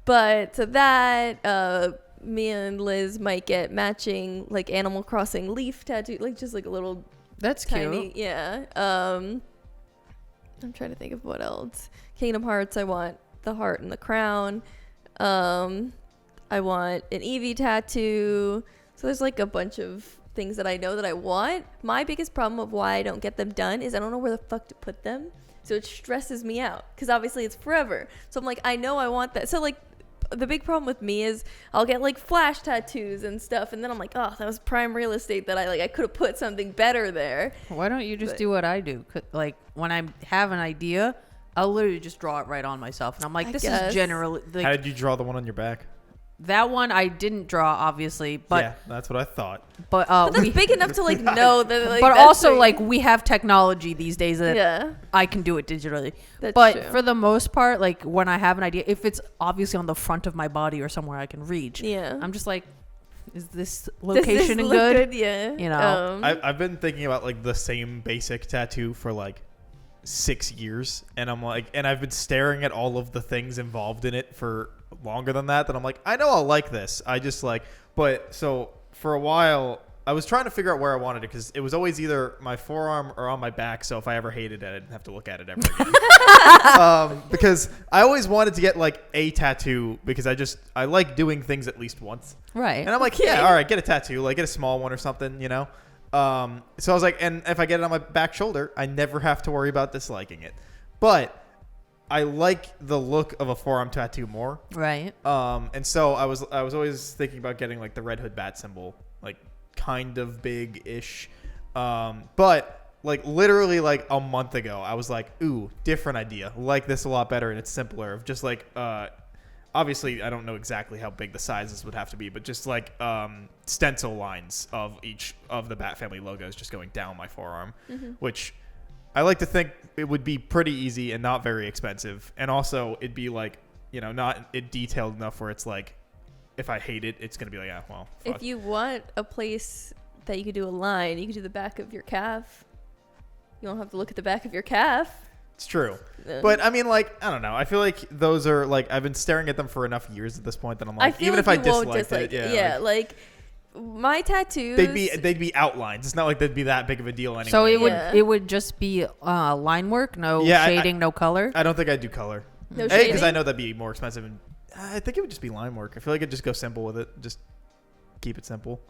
But to that, me and Liz might get matching like Animal Crossing leaf tattoo, like just like a little That's tiny, cute. yeah. I'm trying to think of what else. Kingdom Hearts, I want the heart and the crown. I want an Eevee tattoo. So there's like a bunch of things that I know that I want. My biggest problem of why I don't get them done is I don't know where the fuck to put them. So it stresses me out because obviously it's forever. So I'm like, I know I want that. So like the big problem with me is I'll get like flash tattoos and stuff, and then I'm like, oh, that was prime real estate that I could have put something better there. Why don't you just do what I do? Like when I have an idea, I'll literally just draw it right on myself, and I'm like, this is generally. Like, how did you draw the one on your back? That one I didn't draw, obviously, but yeah, that's what I thought. But that's big enough to like know that. Like, but also like we have technology these days that I can do it digitally. That's but true. for the most part, like when I have an idea, if it's obviously on the front of my body or somewhere I can reach, I'm just like, is this location good? Yeah, you know. I've been thinking about like the same basic tattoo for like 6 years, and I'm like, and I've been staring at all of the things involved in it for longer than that I'm like, I know I'll like this. I just like, but so for a while I was trying to figure out where I wanted it, because it was always either my forearm or on my back, so if I ever hated it I didn't have to look at it ever again. Because I always wanted to get like a tattoo, because I like doing things at least once, right? And I'm like, yeah, all right, get a tattoo, like get a small one or something, you know. So I was like, and if I get it on my back shoulder, I never have to worry about disliking it. But I like the look of a forearm tattoo more. Right. And so I was always thinking about getting like the Red Hood bat symbol, like kind of big-ish. But like literally like a month ago, I was like, ooh, different idea. Like this a lot better, and it's simpler. Of just like, obviously I don't know exactly how big the sizes would have to be, but just like stencil lines of each of the Bat Family logos just going down my forearm, which I like to think it would be pretty easy and not very expensive. And also it'd be like, you know, not detailed enough where it's like, if I hate it, it's going to be like, yeah, well, fuck. If you want a place that you could do a line, you could do the back of your calf. You don't have to look at the back of your calf. It's true. But I mean, like, I don't know. I feel like those are like, I've been staring at them for enough years at this point that I'm like, even if I disliked it, yeah, like my tattoos, they'd be outlines. It's not like they'd be that big of a deal anyway. So it would just be line work, no shading, no color. I don't think I'd do color. No shading, because I know that'd be more expensive, and I think it would just be line work. I feel like I'd just go simple with it. Just keep it simple.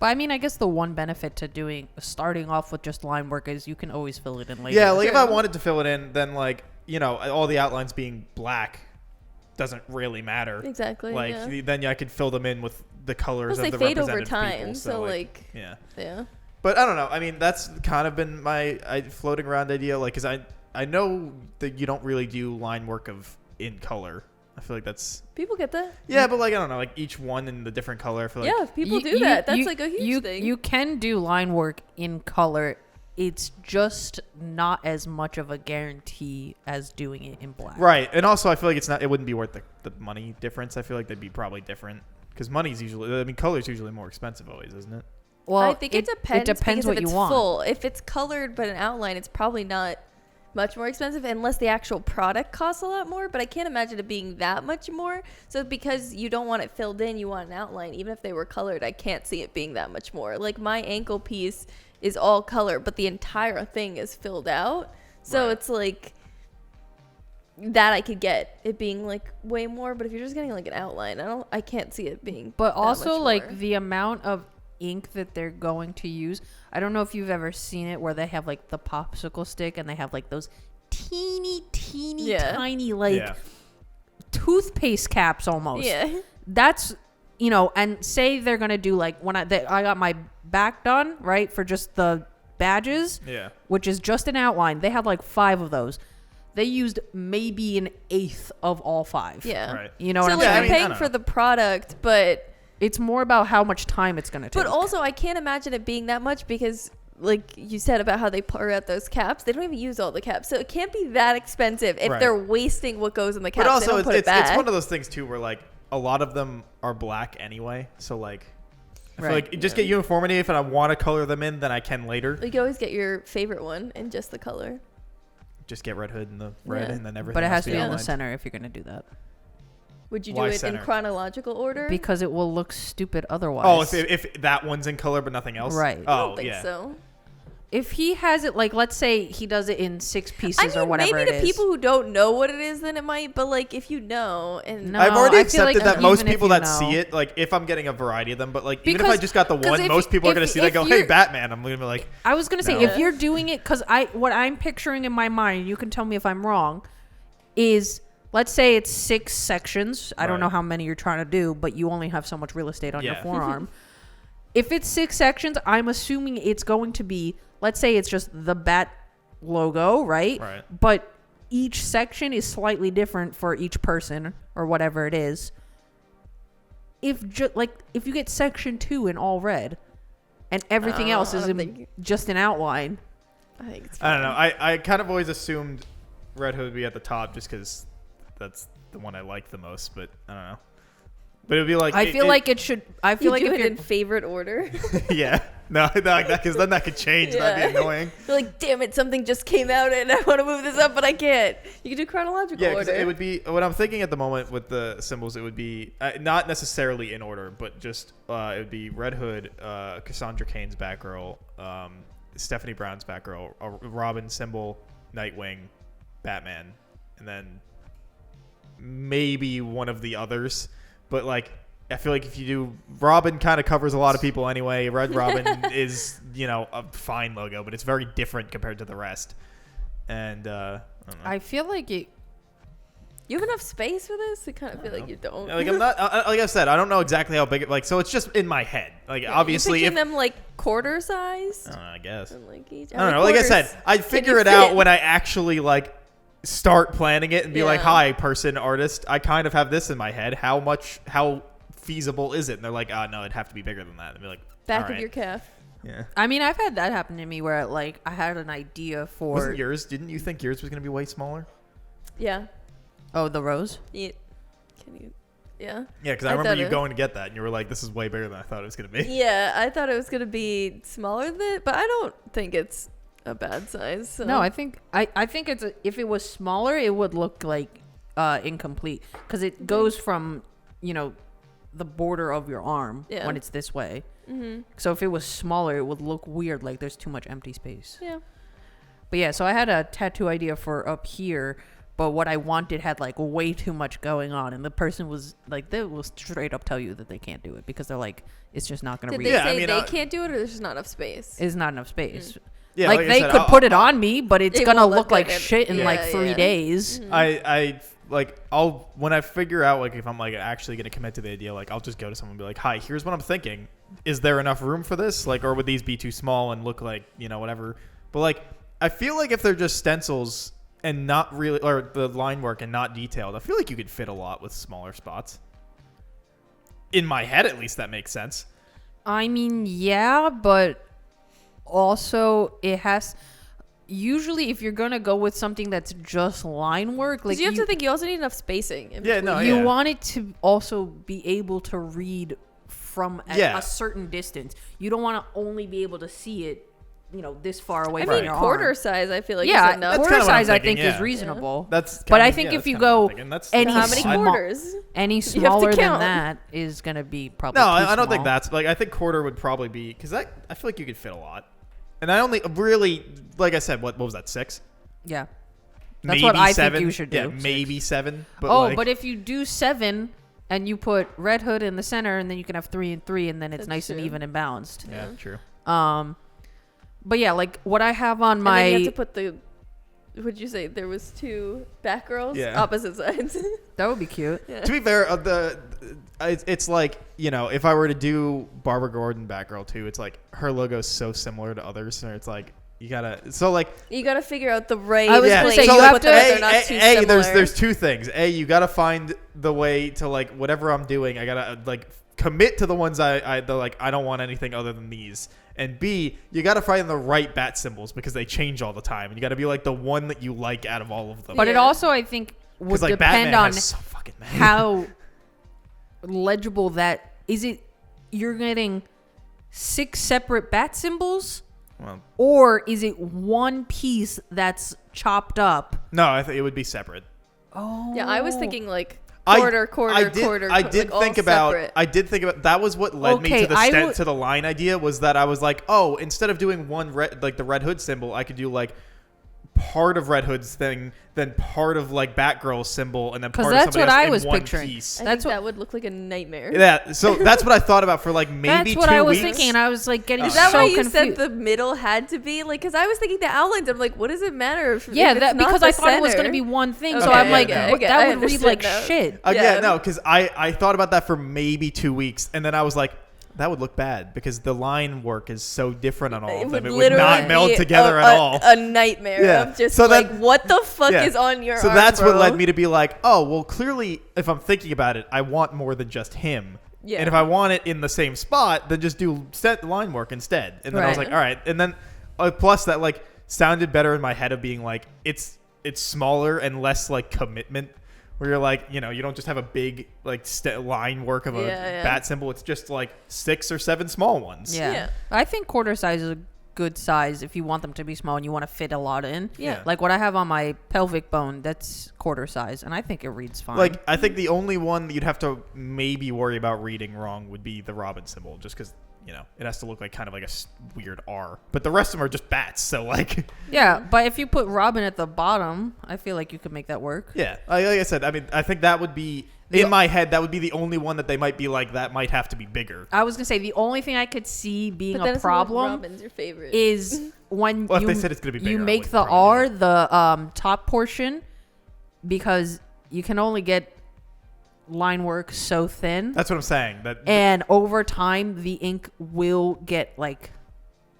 But I mean, I guess the one benefit to starting off with just line work is you can always fill it in later. Yeah, like if I wanted to fill it in, then like, you know, all the outlines being black doesn't really matter. Exactly. Like then I could fill them in with the colors of the fade representative over time, people. so like yeah. But I don't know. I mean, that's kind of been my floating around idea, like, because I know that you don't really do line work of in color. I feel like that's people get that. Yeah, but like I don't know, like each one in the different color. I feel like people do that. That's like a huge thing. You can do line work in color. It's just not as much of a guarantee as doing it in black. Right, and also I feel like it wouldn't be worth the money difference. I feel like they'd be probably different, because money's usually, I mean, color's usually more expensive always, isn't it? Well, I think it depends. It depends what you want. Full. If it's colored but an outline, it's probably not much more expensive unless the actual product costs a lot more, but I can't imagine it being that much more. So because you don't want it filled in, you want an outline. Even if they were colored, I can't see it being that much more. Like my ankle piece is all color, but the entire thing is filled out. So it's like that I could get it being like way more, but if you're just getting like an outline, I can't see it being But also like more. The amount of ink that they're going to use. I don't know if you've ever seen it where they have like the popsicle stick and they have like those teeny tiny like toothpaste caps almost. Yeah. That's, you know, and say they're going to do like when I got my back done, right, for just the badges, which is just an outline. They had like 5 of those. They used maybe an eighth of all 5. Yeah. Right. You know so what I'm like saying? you're paying for the product, but it's more about how much time it's going to take. But also, I can't imagine it being that much because, like you said about how they pour out those caps, they don't even use all the caps. So it can't be that expensive if they're wasting what goes in the caps. But also, they don't put it back. It's one of those things, too, where, like, a lot of them are black anyway. So, like, I feel like just get uniformity. If I want to color them in, then I can later. You can always get your favorite one in just the color. Just get Red Hood and the red and then everything. But it has to be on in the center if you're going to do that. Would you do it in chronological order? Because it will look stupid otherwise. Oh, if that one's in color but nothing else? Right. I don't think so. If he has it, like, let's say he does it in 6 pieces or whatever maybe to people who don't know what it is, then it might. But, like, if you know. No, I've already accepted like that most people that know. see it, like, if I'm getting a variety of them, but, like, because, even if I just got the one, most people are going to see that and go, hey, Batman. I'm going to be like. I was going to say, if you're doing it, because what I'm picturing in my mind, you can tell me if I'm wrong, is let's say it's 6 sections. I don't Right. know how many you're trying to do, but you only have so much real estate on your Yeah. forearm. If it's 6 sections, I'm assuming it's going to be, let's say it's just the bat logo, right? Right. But each section is slightly different for each person or whatever it is. If you get section 2 in all red and everything else is just an outline. I think it's I don't know. fine. I kind of always assumed Red Hood would be at the top just because that's the one I like the most. But I don't know. But it'd be like I feel like it should. I feel You like do if it you're in favorite order. yeah. No, because then that could change. That'd Yeah. be annoying. You're like, damn it, something just came out and I want to move this up, but I can't. You can do chronological Yeah, because order. it would be what I'm thinking at the moment with the symbols. It would be not necessarily in order, but just it would be Red Hood, Cassandra Cain's Batgirl, Stephanie Brown's Batgirl, a Robin symbol, Nightwing, Batman, and then maybe one of the others. But like, I feel like if you do Robin, kind of covers a lot of people anyway. Red Robin is a fine logo, but it's very different compared to the rest. And I don't know. I feel like it. You have enough space for this? I kind of feel like you don't. Like I'm not like I said, I don't know exactly how big it so it's just in my head. Like Yeah, obviously you're if picking them like quarter size. I don't know, I guess. And, like, each, I don't know. Like I said, I'd figure it fit? out when I actually like start planning it and be like, Yeah. "Hi, person, artist. I kind of have this in my head. How feasible is it?" And they're like, "Oh, no, it'd have to be bigger than that." And be like, Back "All of right." your calf. Yeah. I mean, I've had that happen to me where like I had an idea for. Wasn't yours? Didn't you think yours was going to be way smaller? Yeah. Oh, the rose. Can you? Yeah. Yeah, because I I remember thought you it- going to get that, and you were like, "This is way bigger than I thought it was going to be." Yeah, I thought it was gonna be smaller than it, but I don't think it's a bad size. So. No, I think it's if it was smaller, it would look like incomplete because it goes from the border of your arm Yeah. when it's this way. Mm-hmm. So if it was smaller, it would look weird, like there's too much empty space. Yeah. But yeah, so I had a tattoo idea for up here, but what I wanted had like way too much going on, and the person was like, they will straight up tell you that they can't do it because they're like, it's just not gonna Did reach. they Yeah, I say mean, they can't do it, or there's just not enough space? It's not enough space. Yeah, like I they said, could I'll- put it on me, but it's It gonna won't look look like good. shit in like Yeah, 3 yeah. days. I like I'll when I figure out like if I'm like actually gonna commit to the idea, like I'll just go to someone and be like, "Hi, here's what I'm thinking. Is there enough room for this? Like, or would these be too small and look like whatever?" But like I feel like if they're just stencils and not really, or the line work and not detailed, I feel like you could fit a lot with smaller spots. In my head, at least, that makes sense. I mean, yeah, but also it has. Usually, if you're gonna go with something that's just line work, like Because you have to think you also need enough spacing. in Yeah, between. no, you yeah. want it to also be able to read from Yeah. a certain distance. You don't want to only be able to see it, this far away I from mean, your quarter arm. size. I feel like Yeah, is enough. That's quarter kinda what I'm size I thinking, think is yeah. reasonable. That's. But I kinda- think yeah, if you that's kinda what I'm go thinking. That's any How many small- quarters? Any have to smaller than count. that is gonna be probably No, too I don't think small. that's like. I think quarter would probably be because I feel like you could fit a lot, and I only really like I said. What was that 6? Yeah. That's Maybe what I 7? think you should do. Yeah, maybe 7. But Oh, like, but if you do 7 and you put Red Hood in the center, and then you can have 3 and 3, and then it's That's nice and true. even and balanced. yeah, true. But yeah, like what I have on And then you have my to put the. Would you say there was 2 Batgirls? Yeah. Opposite sides. that would be cute. Yeah. To be fair, it's like if I were to do Barbara Gordon Batgirl too, it's like her logo's so similar to others, and it's like you gotta You gotta figure out the right. I was yeah. gonna place say, to you have put to- them if they're not too similar. there's 2 things. A, you gotta find the way to like whatever I'm doing. I gotta like commit to the ones I don't want anything other than these. And B, you gotta find the right bat symbols because they change all the time, and you gotta be like the one that you like out of all of them. But it Yeah. also, I think, would Because like depend Batman on has so fucking many. how legible that is. It you're getting 6 separate bat symbols, Well, or is it one piece that's chopped up? no, I think it would be separate. Oh, Yeah, I was thinking like I quarter. did think about that was what led me Okay, to I the would- to the line idea was that I was like, oh, instead of doing one the Red Hood symbol, I could do like part of Red Hood's thing, then part of like Batgirl's symbol, and then part of that's somebody what else I was in one picturing. piece. I That's think what- that would look like a nightmare. Yeah, so that's what I thought about for like maybe That's what 2 I was weeks. thinking. I was like getting Is that so why you confused. said the middle had to be like? Because I was thinking the outlines. I'm like, what does it matter? If Yeah, if it's that not because the I thought it was going to center? be one thing. Okay, So I'm yeah, like, yeah. what- Okay, that I would read understood like now. shit. Yeah, Yeah. no, because I thought about that for maybe 2 weeks, and then I was like, that would look bad because the line work is so different on all of them. It would literally not meld be together at all. A nightmare Yeah. of just So like, then- what the fuck Yeah. is on your So arm, that's what bro? led me to be like, oh, well, clearly, if I'm thinking about it, I want more than just him. Yeah. And if I want it in the same spot, then just do set line work instead. And then I was Right. like, all right. And then plus that like sounded better in my head of being like, it's smaller and less like commitment. Where you're like, you don't just have a big like line work of a Yeah. bat symbol. It's just like 6 or 7 small ones. Yeah. Yeah. I think quarter size is a good size if you want them to be small and you want to fit a lot in. Yeah. Like what I have on my pelvic bone, that's quarter size, and I think it reads fine. Like, I think the only one that you'd have to maybe worry about reading wrong would be the Robin symbol, just because, it has to look like kind of like a weird R. But the rest of them are just bats, so like... yeah, but if you put Robin at the bottom, I feel like you could make that work. Yeah, like I said, I mean, I think that would be... In my head, that would be the only one that they might be like, that might have to be bigger. I was going to say, the only thing I could see being But then a it's like, problem Robin's your favorite. is when Well, if you, they said it's gonna be bigger, you I make wouldn't the probably R do the top portion, because you can only get line work so thin. That's what I'm saying. And over time, the ink will get like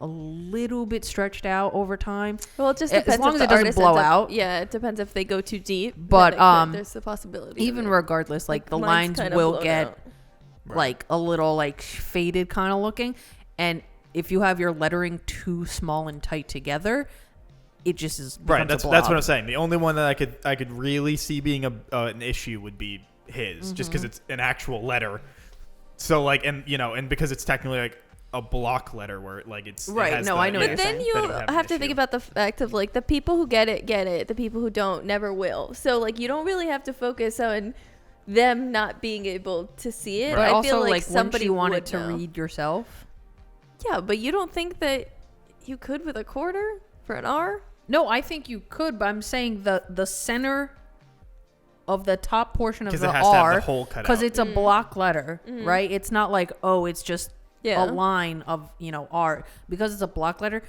a little bit stretched out over time. Well, it just as depends long if as the it doesn't artist blow ends up- out. Yeah, it depends if they go too deep. then But, it could. There's the possibility. of Even it. regardless, like the Mine's lines kinda will blown get out. Right. like a little like faded kind of looking. And if you have your lettering too small and tight together, it just is Right, becomes a that's what blob. I'm saying. The only one that I could really see being an issue would be his, just because it's an actual letter. So like, and because it's technically like a block letter where like it's Right, it has no, I know what But you're then saying. you then it would an have to think issue. about the fact of like the people who get it. The people who don't never will. So like you don't really have to focus on them not being able to see it. But I also, feel like wouldn't somebody you want it would to know. read yourself? Yeah, but you don't think that you could with a quarter for an R? No, I think you could, but I'm saying the center of the top portion of 'Cause the it has to have R, the hole cut because out. it's a block letter, right? It's not like, oh, it's just Yeah. a line of R. Because it's a block letter,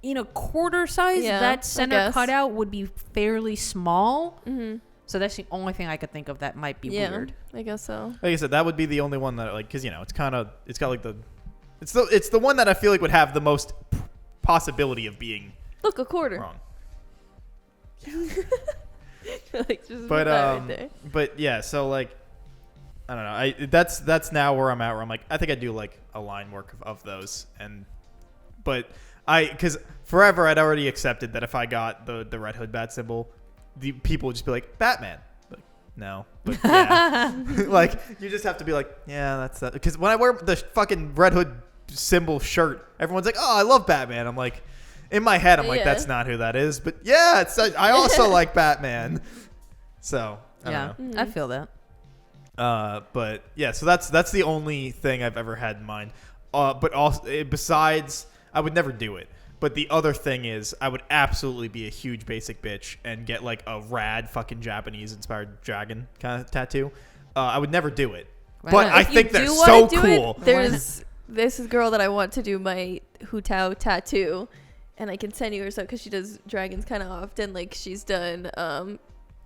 in a quarter size, Yeah, I that center guess. cutout would be fairly small. Mm-hmm. So that's the only thing I could think of that might be Yeah, weird. I guess so. Like I said, that would be the only one that like because it's got like it's the one that I feel like would have the most possibility of being Look, a quarter. wrong. Like, just But put that right there. but yeah, so like I don't know. That's now where I'm at. Where I'm like, I think I do like a line work of those, but because forever I'd already accepted that if I got the Red Hood bat symbol, the people would just be like Batman. Like, no, but yeah, like you just have to be like, yeah, that's that. Because when I wear the fucking Red Hood symbol shirt, everyone's like, oh, I love Batman. I'm like, in my head, I'm like, Yeah. that's not who that is. But yeah, I also like Batman. So I Yeah, don't know. I feel that. But yeah, so that's the only thing I've ever had in mind. But also besides, I would never do it. But the other thing is, I would absolutely be a huge basic bitch and get like a rad fucking Japanese inspired dragon kind of tattoo. I would never do it. Why But not? I If you think they're do so wanna do it, cool. There's this girl that I want to do my Hutao tattoo, and I can send you her stuff because she does dragons kind of often. Like she's done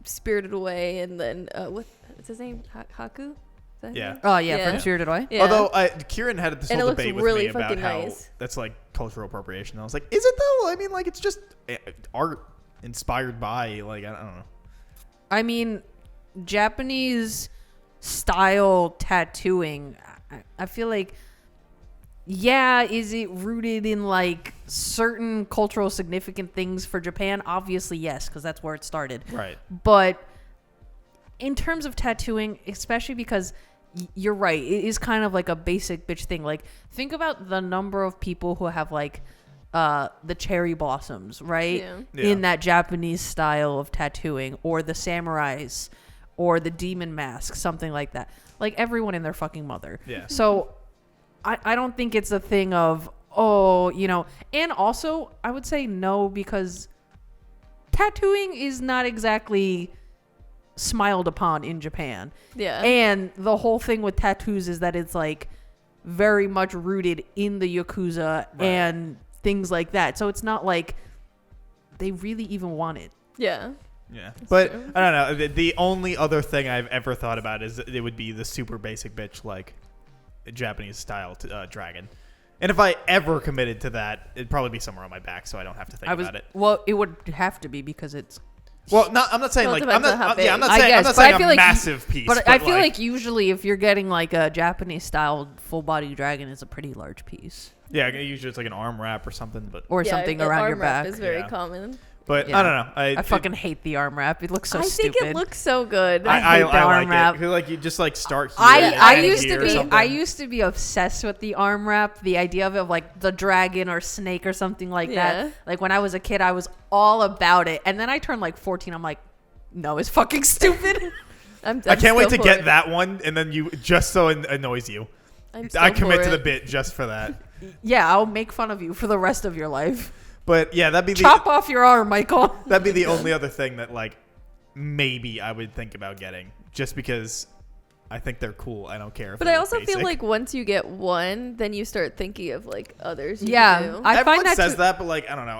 Spirited Away, and then what's his name? Haku? Is that his Yeah. name? Oh yeah, Yeah. from Spirited Away. Yeah. Although Kieran had this And it whole looks debate with really me about fucking how nice. that's like cultural appropriation. And I was like, is it though? I mean, like it's just art inspired by like I don't know. I mean, Japanese style tattooing, I feel like, yeah, is it rooted in like certain cultural significant things for Japan? Obviously, yes, because that's where it started. Right. But in terms of tattooing, especially because you're right, it is kind of like a basic bitch thing. Like, think about the number of people who have like the cherry blossoms, right? Yeah. In that Japanese style of tattooing, or the samurais, or the demon mask, something like that. Like everyone and their fucking mother. Yeah. So I don't think it's a thing of, oh, and also I would say no, because tattooing is not exactly smiled upon in Japan. Yeah. And the whole thing with tattoos is that it's like very much rooted in the Yakuza and things like that. So it's not like they really even want it. Yeah. Yeah, but true. I don't know. The only other thing I've ever thought about is it would be the super basic bitch like Japanese style dragon. And if I ever committed to that, it'd probably be somewhere on my back, so I don't have to think about it. Well, it would have to be because it's. Well, I'm not saying Well, like I'm not saying a massive piece. But I feel like usually if you're getting like a Japanese style full body dragon, it's a pretty large piece. Yeah, usually it's like an arm wrap or something, or something around your back. Is very common. But I don't know. I fucking hate the arm wrap. It looks so stupid. I think it looks so good. I hate the arm wrap. Like you just like start here. I used to be obsessed with the arm wrap. The idea of it, like the dragon or snake or something like that. Like when I was a kid, I was all about it. And then I turned like 14. I'm like, no, it's fucking stupid. I can't wait to get that one, and then you just so it annoys you. I commit to the bit just for that. Yeah, I'll make fun of you for the rest of your life. But yeah, that'd be chop off your arm, Michael. That'd be the only other thing that like maybe I would think about getting, just because I think they're cool. I don't care. But I also feel like once you get one, then you start thinking of like others. Everyone says that, but like I don't know.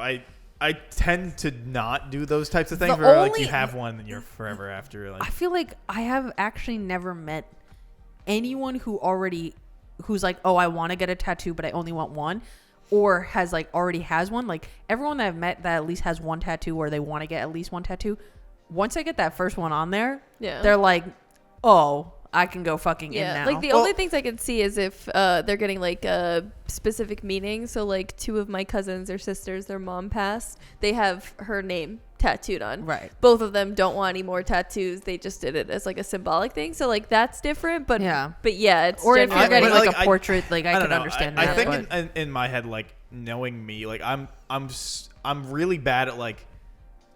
I tend to not do those types of things where like you have one and you're forever after. Like I feel like I have actually never met anyone who's like, oh, I want to get a tattoo, but I only want one. Or already has one. Like everyone that I've met that at least has one tattoo or they want to get at least one tattoo. Once I get that first one on there, they're like, oh, I can go fucking in now. Like the only things I could see is if they're getting like a specific meaning. So like 2 of my cousins or sisters, their mom passed. They have her name tattooed on. Right. Both of them don't want any more tattoos. They just did it as like a symbolic thing. So like that's different. But it's or if you're getting like a portrait, like I could understand that. I think in my head, like knowing me, like I'm really bad at like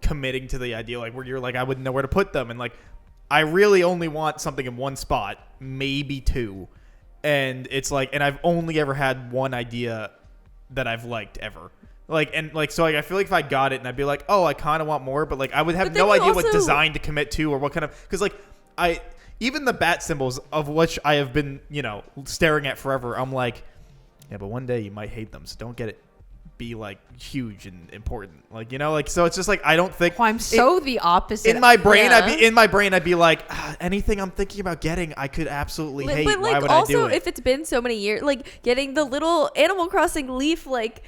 committing to the idea, like where you're like I wouldn't know where to put them, and like I really only want something in one spot, maybe 2, and it's like, and I've only ever had one idea that I've liked ever. Like, and like, so like, I feel like if I got it and I'd be like, oh, I kind of want more, but like I would have no idea what design to commit to or what kind of, because like even the bat symbols of which I have been, staring at forever, I'm like, yeah, but one day you might hate them, so don't get it be like huge and important, like so it's just like I don't think I'm the opposite. In my brain I'd be like anything I'm thinking about getting I could absolutely hate. But like why would also I do it? If it's been so many years, like getting the little Animal Crossing leaf, like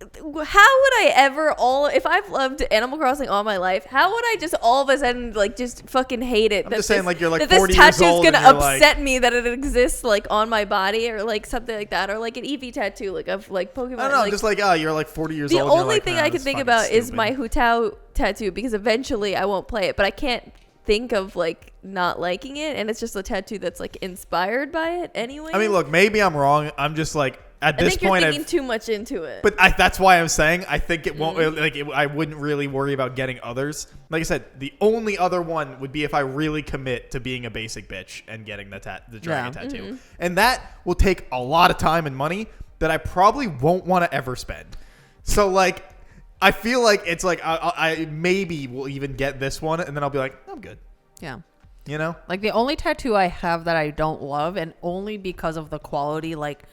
how would I ever if I've loved Animal Crossing all my life, how would I just all of a sudden like just fucking hate it? I'm just saying like you're like 40 years old. This tattoo's gonna upset like, me that it exists like on my body or like something like that, or like an Eevee tattoo like of like Pokemon. I don't know, like, just like you're like 40 years old. The only thing I can think about is my Hu Tao tattoo, because eventually I won't play it, but I can't think of like not liking it, and it's just a tattoo that's like inspired by it anyway. I mean, look, maybe I'm wrong. I'm just like at this point, you're thinking too much into it. But that's why I'm saying I think it won't. I wouldn't really worry about getting others. Like I said, the only other one would be if I really commit to being a basic bitch and getting the dragon tattoo, and that will take a lot of time and money that I probably won't want to ever spend. So like, I feel like it's like I maybe will even get this one, and then I'll be like, I'm good. Yeah. Like the only tattoo I have that I don't love, and only because of the quality, like.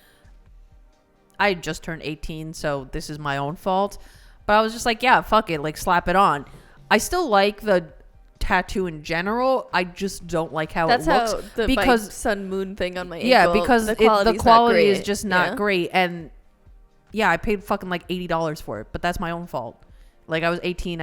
I just turned 18, so this is my own fault. But I was just like, yeah, fuck it. Like, slap it on. I still like the tattoo in general. I just don't like how it looks. That's how my sun moon thing on my ankle. Yeah, because the quality is just not great. And yeah, I paid fucking like $80 for it. But that's my own fault. Like, I was 18.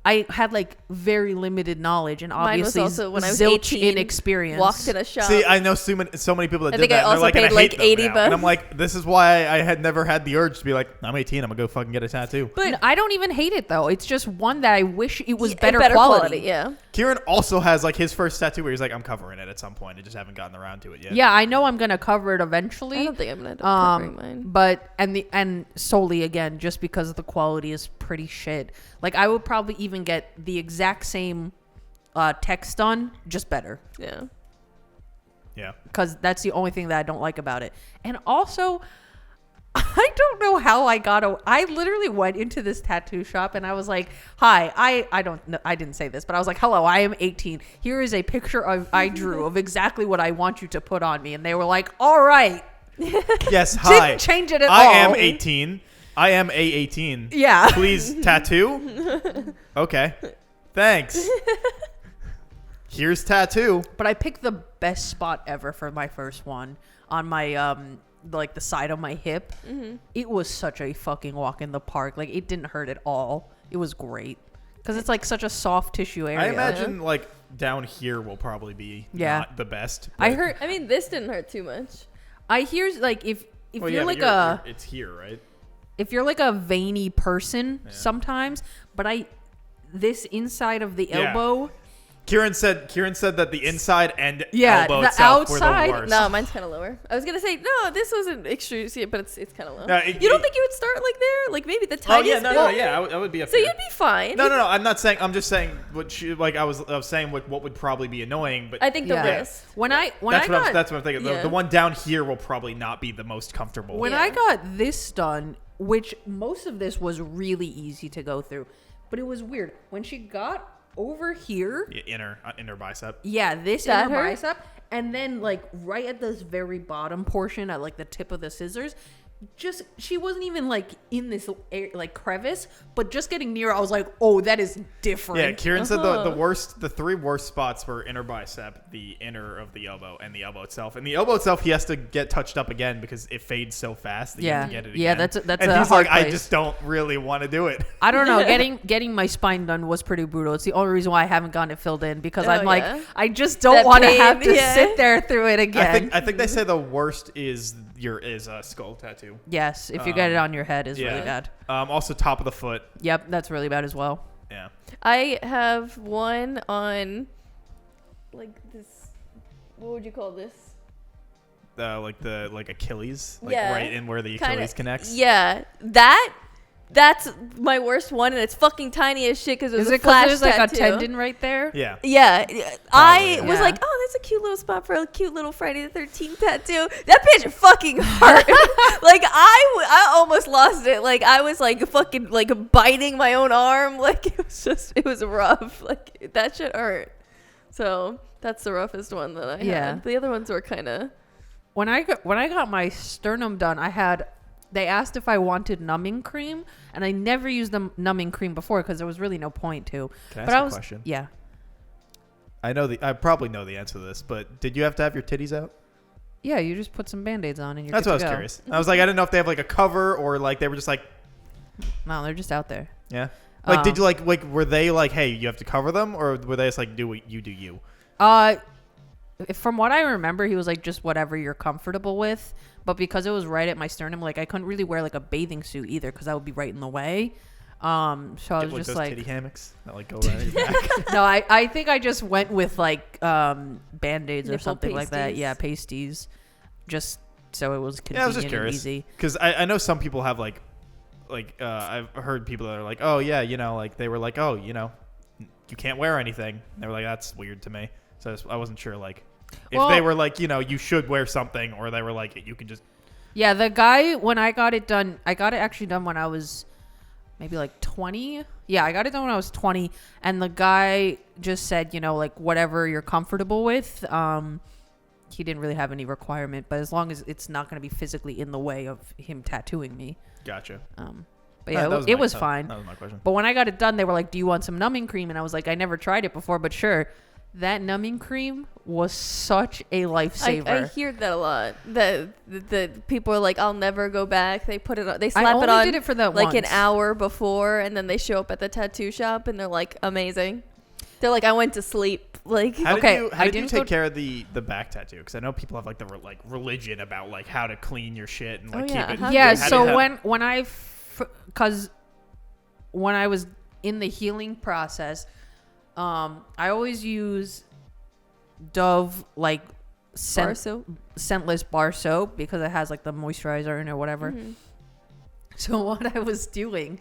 I had like very limited knowledge, and obviously mine was also when I was zilch 18, inexperience. Walked in a shop. See, I know so many people that did that. I also paid like $80. And I'm like, this is why I had never had the urge to be like, I'm 18, I'm gonna go fucking get a tattoo. But I don't even hate it though. It's just one that I wish it was better quality. Yeah. Kieran also has like his first tattoo where he's like, I'm covering it at some point. I just haven't gotten around to it yet. Yeah, I know I'm gonna cover it eventually. I don't think I'm gonna end up covering mine. But and solely again just because the quality is pretty shit. Like I would probably even get the exact same text on, just better. Yeah. Yeah. Because that's the only thing that I don't like about it. And also, I don't know how I literally went into this tattoo shop and I was like, hi, I don't know, I didn't say this, but I was like, hello, I am 18. Here is a picture I drew of exactly what I want you to put on me. And they were like, all right. Yes, hi. Didn't change it at I all. am 18. I am A18. Yeah. Please tattoo? Okay. Thanks. Here's tattoo. But I picked the best spot ever for my first one on my like the side of my hip. Mm-hmm. It was such a fucking walk in the park. Like it didn't hurt at all. It was great because it's like such a soft tissue area. I imagine like down here will probably be not the best. I heard. I mean, this didn't hurt too much. I hear like if well, you're yeah, like it's here, right? if you're like a veiny person sometimes, but this inside of the elbow. Kieran said that the inside and the elbow itself outside, were the worst. No, mine's kind of lower. I was gonna say no, this wasn't excruciating, but it's kind of low. No, you don't think you would start like there, like maybe the tiniest? I would be up So here. you'd be fine. No. I'm not saying. I'm just saying I was saying what would probably be annoying, but I think the wrist. That's that's what I'm thinking. Yeah. The one down here will probably not be the most comfortable. When I got this done, which most of this was really easy to go through, but it was weird when she got over here. Inner bicep. Yeah, this That inner hurt? bicep, and then like right at this very bottom portion, at like the tip of the scissors. She wasn't even like in this like crevice, but just getting near, I was like, oh, that is different. Yeah, Kieran said the three worst spots were inner bicep, the inner of the elbow, and the elbow itself. And the elbow itself, he has to get touched up again because it fades so fast that you have to get it again. Yeah, that's and a he's hard like, I place. just don't really want to do it. I don't know. Getting my spine done was pretty brutal. It's the only reason why I haven't gotten it filled in because I'm like, I just don't That want to pain, have to sit there through it again. I think they say the worst is a skull tattoo. Yes, if you get it on your head, is really bad. Also top of the foot. Yep, that's really bad as well. Yeah. I have one on, like this. What would you call this? Like Achilles, Yeah, right in where the Achilles connects. Yeah, that's my worst one, and it's fucking tiny as shit because it was Is a it because flash there's like a tattoo. tendon right there? Yeah. Yeah, I Probably, was yeah. like, oh, that's a cute little spot for a cute little Friday the 13th tattoo. That bitch fucking hurt. Like I almost lost it. Like I was like fucking like biting my own arm. Like it was rough. Like that shit hurt. So that's the roughest one that I had. The other ones were kind of. When I got my sternum done, they asked if I wanted numbing cream, and I never used the numbing cream before because there was really no point to. Can I but ask a question? Yeah. I probably know the answer to this, but did you have to have your titties out? Yeah, you just put some Band-Aids on and you're That's good what I to was go. curious. I was like, I didn't know if they have like a cover or like they were just like, No, they're just out there. yeah. Like, did you like were they like, hey, you have to cover them, or were they just like, do what you do you? From what I remember, he was like, just whatever you're comfortable with. But because it was right at my sternum, like I couldn't really wear like a bathing suit either because that would be right in the way. So I was Get, just those like, titty hammocks that like go around your back. no, I think I just went with like Band-Aids or Nipple something like that. pasties. Yeah, pasties, just so it was Yeah, I was convenient just and curious easy. because I know some people have like I've heard people that are like, oh yeah, like they were like, oh, you can't wear anything. And they were like, that's weird to me. So I wasn't sure like if they were like, you should wear something, or they were like, you can just. Yeah, the guy, when I got it done, I got it actually done when I was maybe like 20. Yeah, I got it done when I was 20. And the guy just said, like whatever you're comfortable with. He didn't really have any requirement, but as long as it's not going to be physically in the way of him tattooing me. Gotcha. But yeah, it was fine. That was my question. But when I got it done, they were like, do you want some numbing cream? And I was like, I never tried it before, but sure. That numbing cream was such a lifesaver. I hear that a lot. The people are like, I'll never go back. They put it on. They slap it on. Did it for that like once. an hour before, and then they show up at the tattoo shop, and they're like, amazing. They're like, I went to sleep. Like, How Okay, did you I didn't take care of the back tattoo? Because I know people have like the religion about like how to clean your shit and like Oh, yeah. keep it. How Yeah, did- so when I was in the healing process, I always use Dove like bar soap. scentless bar soap because it has like the moisturizer in it or whatever. Mm-hmm. So what I was doing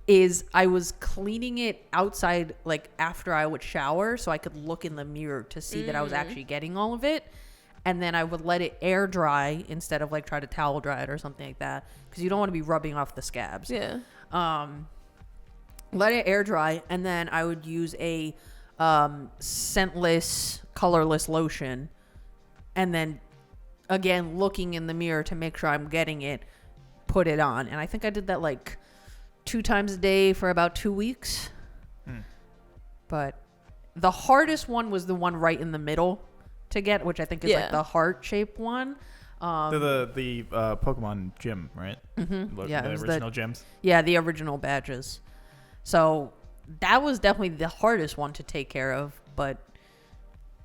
is I was cleaning it outside like after I would shower so I could look in the mirror to see that I was actually getting all of it. and then I would let it air dry instead of like try to towel dry it or something like that, because you don't want to be rubbing off the scabs. Yeah. Let it air dry, and then I would use a scentless, colorless lotion, and then again looking in the mirror to make sure I'm getting it, put it on. And I think I did that like 2 times a day for about 2 weeks. But the hardest one was the one right in the middle to get, which I think is like the heart-shaped one. The Pokemon gym, right? Mm-hmm. Yeah, the original gyms. Yeah, the original badges. So that was definitely the hardest one to take care of. But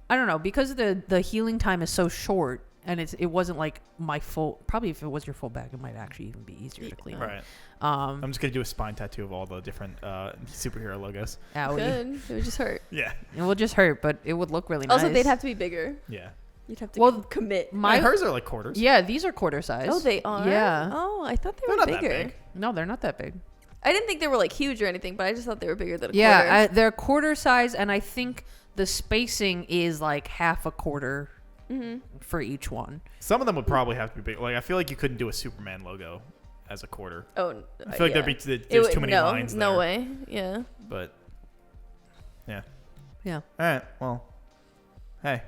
I don't know, because the healing time is so short, and it wasn't like my full. Probably if it was your full bag, it might actually even be easier to clean. Right. I'm just gonna do a spine tattoo of all the different superhero logos. Good. It would just hurt. Yeah. It would just hurt, but it would look really nice. Also, they'd have to be bigger. Yeah. You'd have to commit. Hers are like quarters. Yeah, these are quarter size. Oh, they are? Yeah. Oh, I thought They're were not bigger. that big. No, they're not that big. I didn't think they were like huge or anything, but I just thought they were bigger than a quarter. Yeah, they're quarter size, and I think the spacing is like half a quarter for each one. Some of them would probably have to be big. Like I feel like you couldn't do a Superman logo as a quarter. Oh, I feel like there's too many lines there. No way. Yeah. But yeah. Yeah. All right. Well, hey,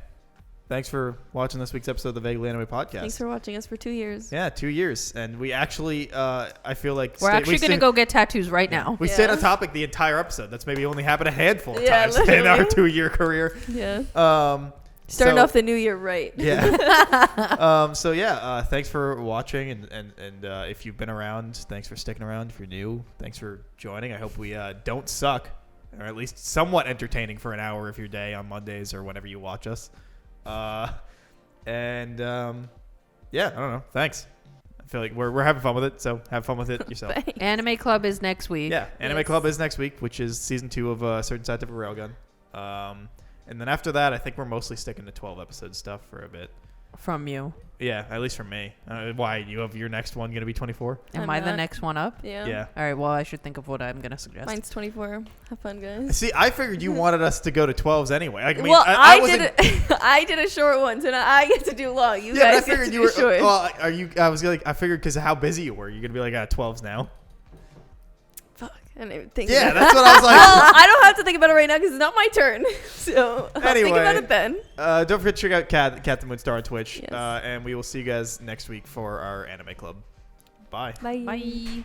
thanks for watching this week's episode of the Vaguely Anime Podcast. Thanks for watching us for 2 years. Yeah, 2 years, and we actually, I feel like we're actually going to go get tattoos right now. We stayed on topic the entire episode. That's maybe only happened a handful of times literally. in our 2-year career. Yeah. Starting off the new year right. Yeah. So yeah, thanks for watching, and if you've been around, thanks for sticking around. If you're new, thanks for joining. I hope we don't suck, or at least somewhat entertaining for an hour of your day on Mondays or whenever you watch us. Yeah, I don't know. Thanks. I feel like we're having fun with it, so have fun with it yourself. Anime Club is next week. Yeah, Anime Club is next week, which is season 2 of Certain Scientific Railgun. And then after that, I think we're mostly sticking to 12 episode stuff for a bit. From you. Yeah, at least from me. Why? You have your next one going to be 24? Am I the next one up? Yeah. All right, well, I should think of what I'm going to suggest. Mine's 24. Have fun, guys. See, I figured you wanted us to go to 12s anyway. I mean, well, I wasn't... I did a short one, so now I get to do long. You yeah, guys but I figured get to you do were. short. Well, I figured because of how busy you were, you're going to be like, 12s now. Fuck. I didn't even think Yeah, about that's what I was like. Well, I don't have to think about it right now because it's not my turn. So I'll think about it then. Don't forget to check out Cat the Moonstar on Twitch. Yes. And we will see you guys next week for our Anime Club. Bye. Bye. Bye.